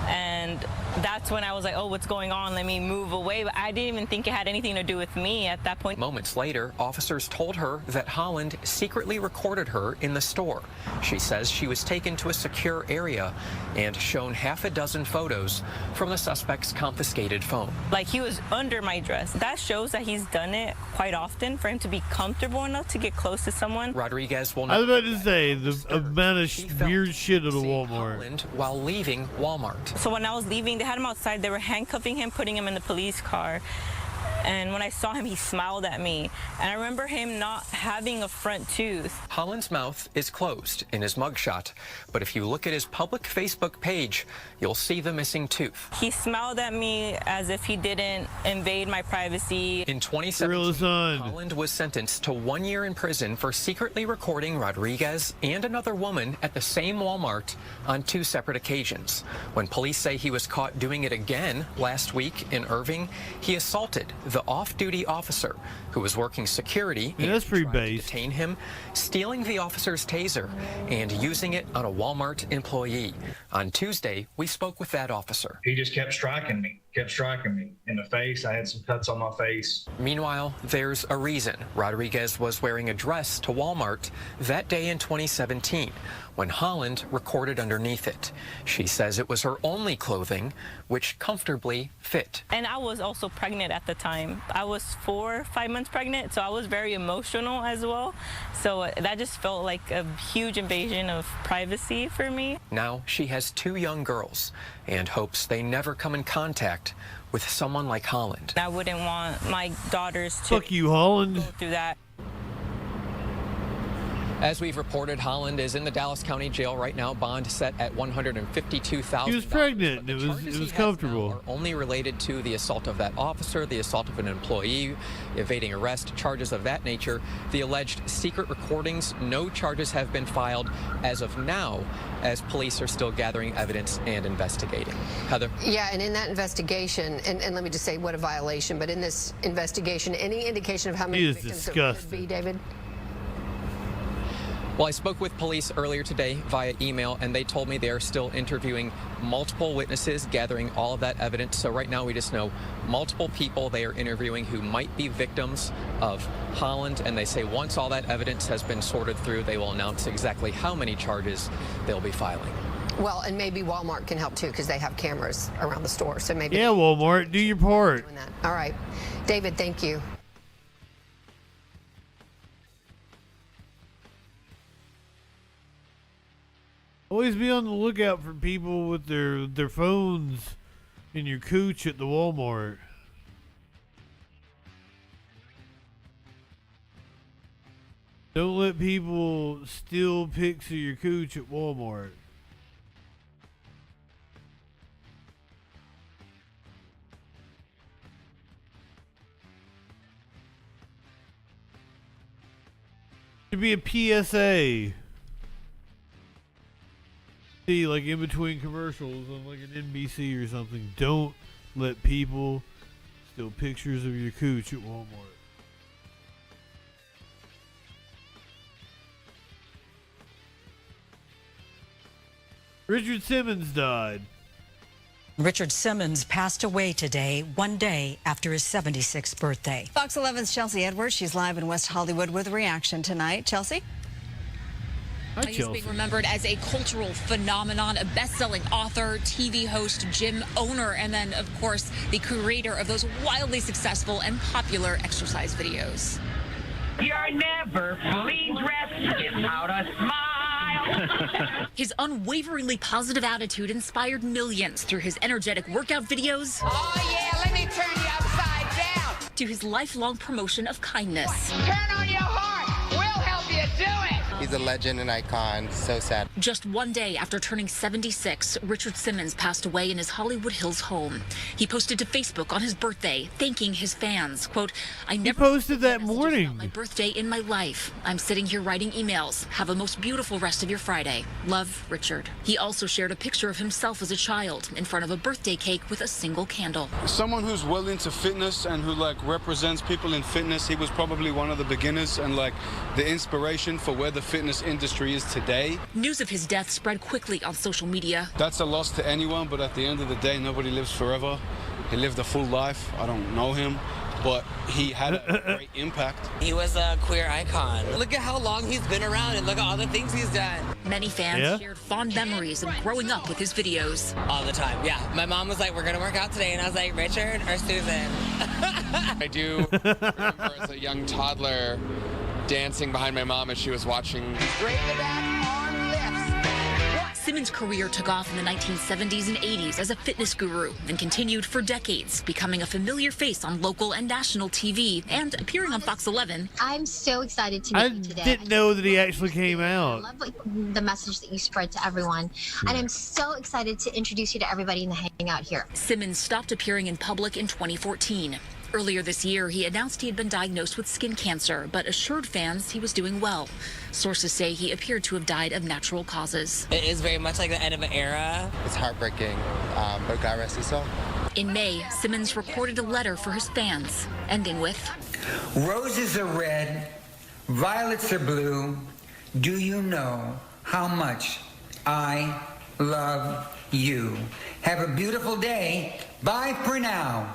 And that's when I was like, oh, what's going on? Let me move away. But I didn't even think it had anything to do with me at that point. Moments later, officers told her that Holland secretly recorded her in the store. She says she was taken to a secure area and shown half a dozen photos from the suspect's confiscated phone. Like, he was under my dress. That shows that he's done it quite often for him to be comfortable enough to get close to someone. Rodriguez will I was about to say, the amount of weird shit at a Walmart. Holland while leaving Walmart. So when I was leaving, they had him outside. They were handcuffing him, putting him in the police car. And when I saw him, he smiled at me. And I remember him not having a front tooth. Holland's mouth is closed in his mugshot, but if you look at his public Facebook page, you'll see the missing tooth. He smiled at me as if he didn't invade my privacy. In 2017, Holland was sentenced to 1 year in prison for secretly recording Rodriguez and another woman at the same Walmart on 2 separate occasions. When police say he was caught doing it again last week in Irving, he assaulted the off-duty officer who was working security and that's pretty tried to base. detain him, stealing the officer's taser and using it on a Walmart employee. On Tuesday, we spoke with that officer. He just kept striking me in the face. I had some cuts on my face. Meanwhile, there's a reason Rodriguez was wearing a dress to Walmart that day in 2017 when Holland recorded underneath it. She says it was her only clothing, which comfortably fit. And I was also pregnant at the time. I was 4 or 5 months pregnant, so I was very emotional as well. So that just felt like a huge invasion of privacy for me. Now she has 2 young girls and hopes they never come in contact with someone like Holland. I wouldn't want my daughters to Fuck you, Holland. go through that. As we've reported, Holland is in the Dallas County Jail right now, bond set at $152,000. He was pregnant. It was comfortable. Are only related to the assault of that officer, the assault of an employee, evading arrest, charges of that nature. The alleged secret recordings, no charges have been filed as of now, as police are still gathering evidence and investigating. Heather? Yeah, and in that investigation, and let me just say what a violation, but in this investigation, any indication of how many victims it could be, David? Well, I spoke with police earlier today via email, and they told me they are still interviewing multiple witnesses, gathering all of that evidence. So right now we just know multiple people they are interviewing who might be victims of Holland, and they say once all that evidence has been sorted through, they will announce exactly how many charges they'll be filing. Well, and maybe Walmart can help too, because they have cameras around the store. So maybe. Yeah, Walmart, do your part. All right, David, thank you. Always be on the lookout for people with their phones in your cooch at the Walmart. Don't let people steal pics of your cooch at Walmart. Should be a PSA. See, like in between commercials on like an NBC or something. Don't let people steal pictures of your cooch at Walmart. Richard Simmons died. Richard Simmons passed away today, one day after his 76th birthday. Fox 11's Chelsea Edwards. She's live in West Hollywood with reaction tonight. Chelsea? He's being remembered as a cultural phenomenon, a best-selling author, TV host, gym owner, and then, of course, the creator of those wildly successful and popular exercise videos. You're never fully dressed without a smile. His unwaveringly positive attitude inspired millions through his energetic workout videos. Oh, yeah, let me turn you upside down. To his lifelong promotion of kindness. Turn on your heart. We'll help you do it. He's a legend and icon. So sad. Just one day after turning 76, Richard Simmons passed away in his Hollywood Hills home. He posted to Facebook on his birthday, thanking his fans. Quote, I never posted that morning. My birthday in my life. I'm sitting here writing emails. Have a most beautiful rest of your Friday. Love, Richard. He also shared a picture of himself as a child in front of a birthday cake with a single candle. Someone who's well into fitness and who represents people in fitness. He was probably one of the beginners and the inspiration for where the fitness fitness industry is today. News of his death spread quickly on social media. That's a loss to anyone, but at the end of the day, nobody lives forever. He lived a full life. I don't know him, but he had a great impact. He was a queer icon. Look at how long he's been around and look at all the things he's done. Many fans shared fond memories of growing up with his videos. All the time, yeah. My mom was like, we're gonna work out today, and I was like, Richard or Susan? I do remember as a young toddler dancing behind my mom as she was watching. Simmons' career took off in the 1970s and 80s as a fitness guru and continued for decades, becoming a familiar face on local and national TV and appearing on Fox 11. I'm so excited to meet you today. I didn't know that he actually came out. I love the message that you spread to everyone, and I'm so excited to introduce you to everybody in the hangout here. Simmons stopped appearing in public in 2014. Earlier this year, he announced he had been diagnosed with skin cancer, but assured fans he was doing well. Sources say he appeared to have died of natural causes. It is very much like the end of an era. It's heartbreaking, but God rest his soul. In May, Simmons recorded a letter for his fans, ending with, "Roses are red, violets are blue. Do you know how much I love you? Have a beautiful day. Bye for now."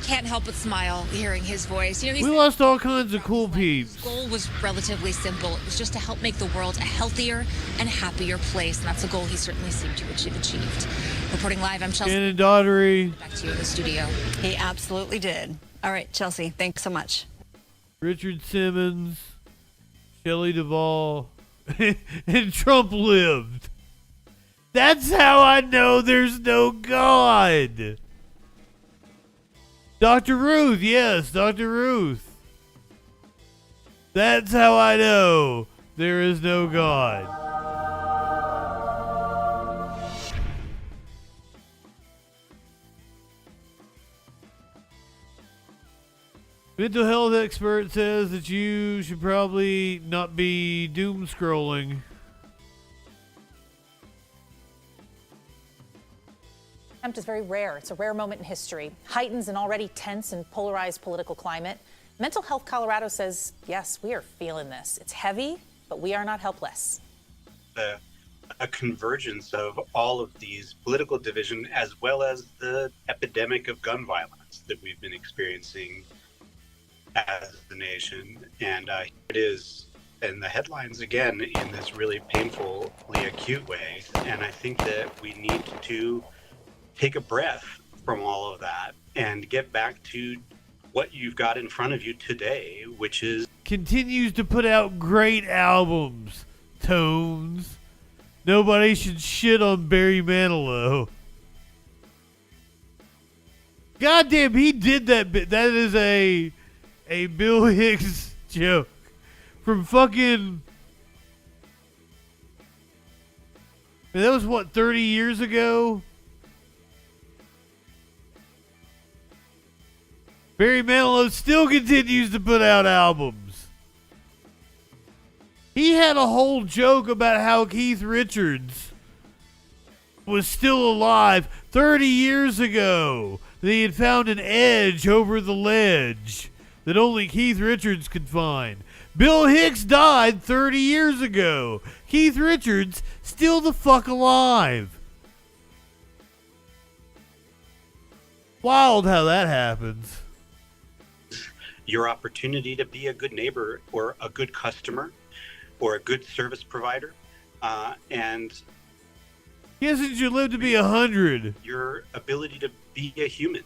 Can't help but smile hearing his voice. You know, We lost all kinds of cool peeps. His goal was relatively simple. It was just to help make the world a healthier and happier place, and that's a goal he certainly seemed to have achieved. Reporting live, I'm Chelsea. Shannon Daughtery. Back to you in the studio. He absolutely did. All right, Chelsea, thanks so much. Richard Simmons, Shelley Duvall, and Trump lived. That's how I know there's no God. Dr. Ruth, yes, Dr. Ruth. That's how I know there is no God. Mental health expert says that you should probably not be doom scrolling. Contempt is very rare. It's a rare moment in history. Heightens an already tense and polarized political climate. Mental Health Colorado says, yes, we are feeling this. It's heavy, but we are not helpless. A convergence of all of these political division as well as the epidemic of gun violence that we've been experiencing as a nation. And here it is in the headlines again in this really painfully acute way. And I think that we need to take a breath from all of that and get back to what you've got in front of you today, which is... Continues to put out great albums. Tones. Nobody should shit on Barry Manilow. Goddamn, he did that bit. That is a Bill Hicks joke from fucking... Man, that was what, 30 years ago? Barry Manilow still continues to put out albums. He had a whole joke about how Keith Richards was still alive 30 years ago. That he had found an edge over the ledge that only Keith Richards could find. Bill Hicks died 30 years ago. Keith Richards still the fuck alive. Wild how that happens. Your opportunity to be a good neighbor or a good customer or a good service provider, and hasn't you lived to be 100? Your ability to be a human.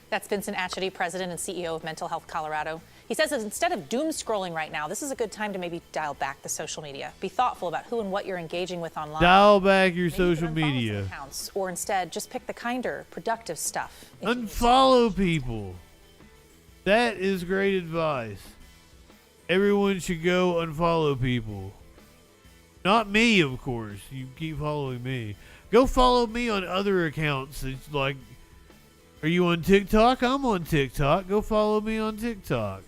That's Vincent Atchity, President and CEO of Mental Health Colorado. He says that instead of doom scrolling right now, this is a good time to maybe dial back the social media. Be thoughtful about who and what you're engaging with online. Dial back your Maybe social unfollow media. some accounts, or instead, just pick the kinder, productive stuff. Unfollow people. That is great advice. Everyone should go unfollow people. Not me, of course. You keep following me. Go follow me on other accounts. It's like, are you on TikTok? I'm on TikTok. Go follow me on TikTok.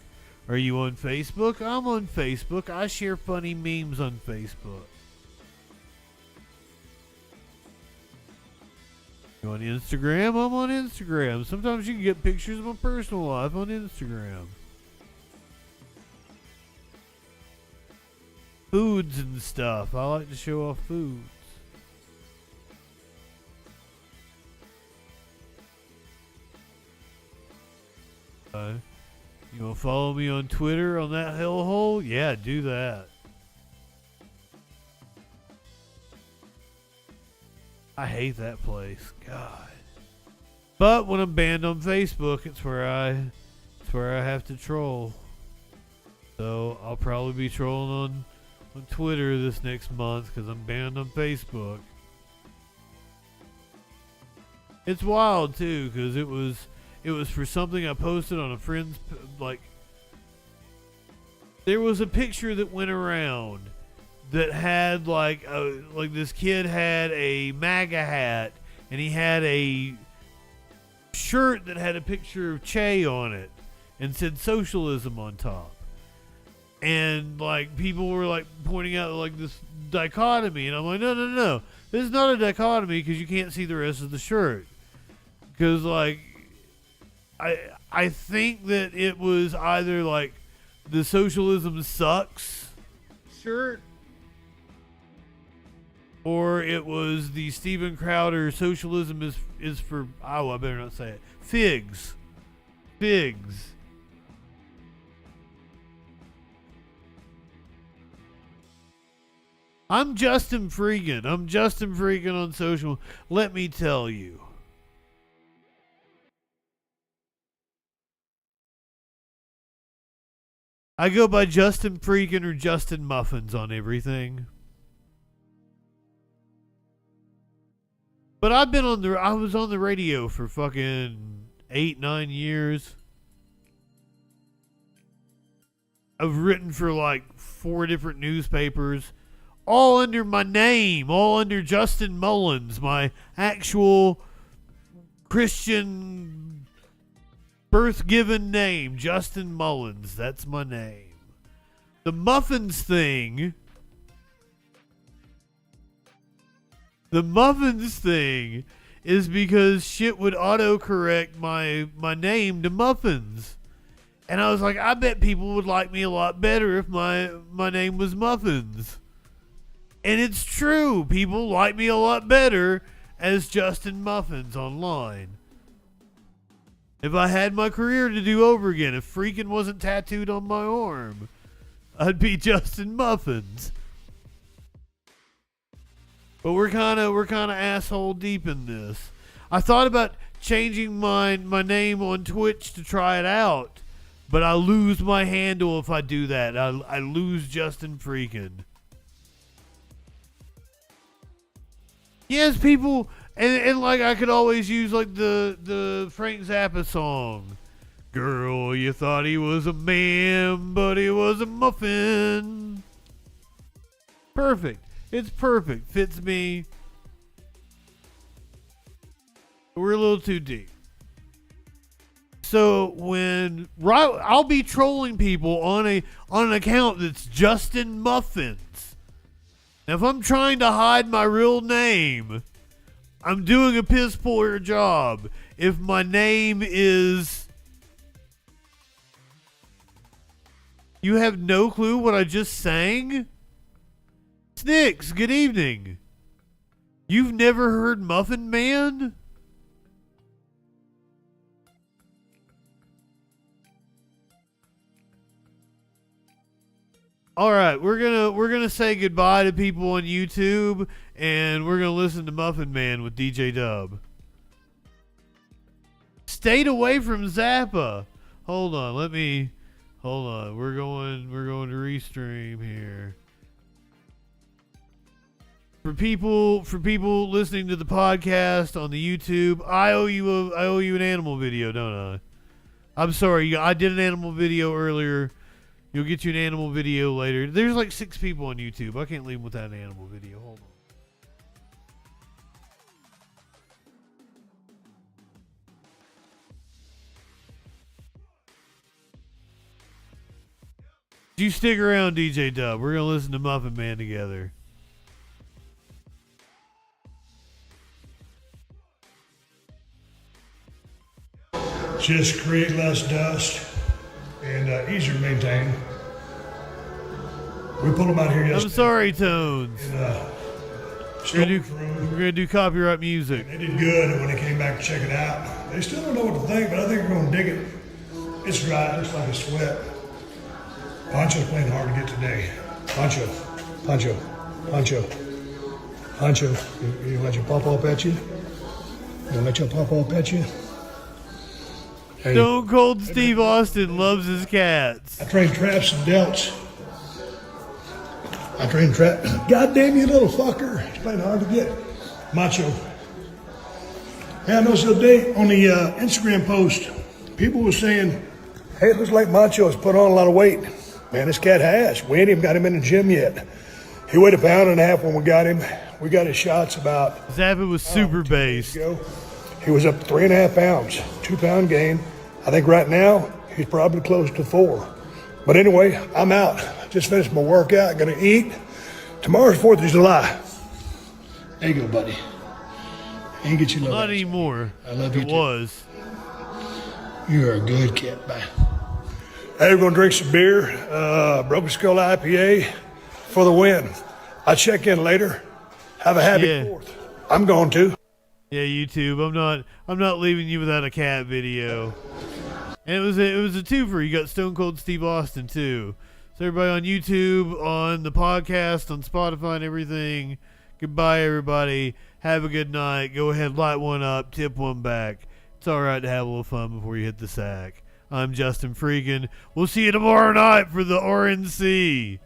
Are you on Facebook? I'm on Facebook. I share funny memes on Facebook. You on Instagram? I'm on Instagram. Sometimes you can get pictures of my personal life on Instagram. foods and stuff. I like to show off foods. You want to follow me on Twitter on that hellhole? Yeah, do that. I hate that place. God. But when I'm banned on Facebook, it's where I have to troll. So I'll probably be trolling on Twitter this next month because I'm banned on Facebook. It's wild too because it was for something I posted on a friend's, like, there was a picture that went around that had like this kid had a MAGA hat and he had a shirt that had a picture of Che on it and said socialism on top. And like people were like pointing out like this dichotomy, and I'm like, no, this is not a dichotomy because you can't see the rest of the shirt. Because like I think that it was either like the socialism sucks shirt, or it was the Steven Crowder socialism is for, oh, I better not say it, figs. I'm JustinFREAKIN. I'm JustinFREAKIN on social. Let me tell you. I go by JustinFREAKIN or Justin Muffins on everything. But I was on the radio for fucking 8-9 years. I've written for like 4 different newspapers. All under my name, all under Justin Mullins, my actual Christian birth-given name, Justin Mullins. That's my name. The Muffins thing is because shit would autocorrect my name to Muffins. And I was like, I bet people would like me a lot better if my name was Muffins. And it's true. People like me a lot better as Justin Muffins online. If I had my career to do over again, if Freakin wasn't tattooed on my arm, I'd be Justin Muffins. But we're kind of asshole deep in this. I thought about changing my name on Twitch to try it out, but I lose my handle if I do that. I lose JustinFREAKIN. Yes, people, and like I could always use like the Frank Zappa song. Girl, you thought he was a man, but he was a muffin. Perfect. It's perfect. Fits me. We're a little too deep. So I'll be trolling people on an account that's Justin Muffins. Now, if I'm trying to hide my real name, I'm doing a piss poor job. If my name is... You have no clue what I just sang? Snicks, good evening. You've never heard Muffin Man? All right, we're gonna say goodbye to people on YouTube, and we're gonna listen to Muffin Man with DJ Dub. Stayed away from Zappa. Hold on. We're going to restream here. For people listening to the podcast on the YouTube, I owe you an animal video, don't I? I'm sorry, I did an animal video earlier. You'll get you an animal video later. There's like 6 people on YouTube. I can't leave them without an animal video. Hold on. You stick around, DJ Dub. We're going to listen to Muffin Man together. Just create less dust and easier to maintain. We pulled them out here yesterday. I'm sorry, Tones. In, We're gonna do copyright music. They did good when they came back to check it out. They still don't know what to think, but I think we're gonna dig it. It's dry, it looks like it's sweat. Poncho's playing hard to get today. Poncho. You let your pop up at you? You let your pop up at you? Hey, Stone Cold Steve Austin loves his cats. I train traps and delts. God damn you, little fucker. He's playing hard to get. Macho. Hey, I noticed the other day on the Instagram post, people were saying, hey, it looks like Macho has put on a lot of weight. Man, this cat has. We ain't even got him in the gym yet. He weighed 1.5 pounds when we got him. We got his shots about... Zappa was super based. He was up 3.5 pounds, 2 pound gain. I think right now, he's probably close to 4. But anyway, I'm out. Just finished my workout, gonna eat. Tomorrow's 4th of July. There you go, buddy. And get you love. Not anymore. I love you It too. was. You're a good cat. Bye. Hey, we're gonna drink some beer. Broken Skull IPA for the win. I'll check in later. Have a happy 4th. I'm going to. Yeah, YouTube. I'm not leaving you without a cat video. And it was a twofer. You got Stone Cold Steve Austin too. So everybody on YouTube, on the podcast, on Spotify and everything. Goodbye, everybody. Have a good night. Go ahead, light one up, tip one back. It's all right to have a little fun before you hit the sack. I'm Justin Freakin. We'll see you tomorrow night for the RNC.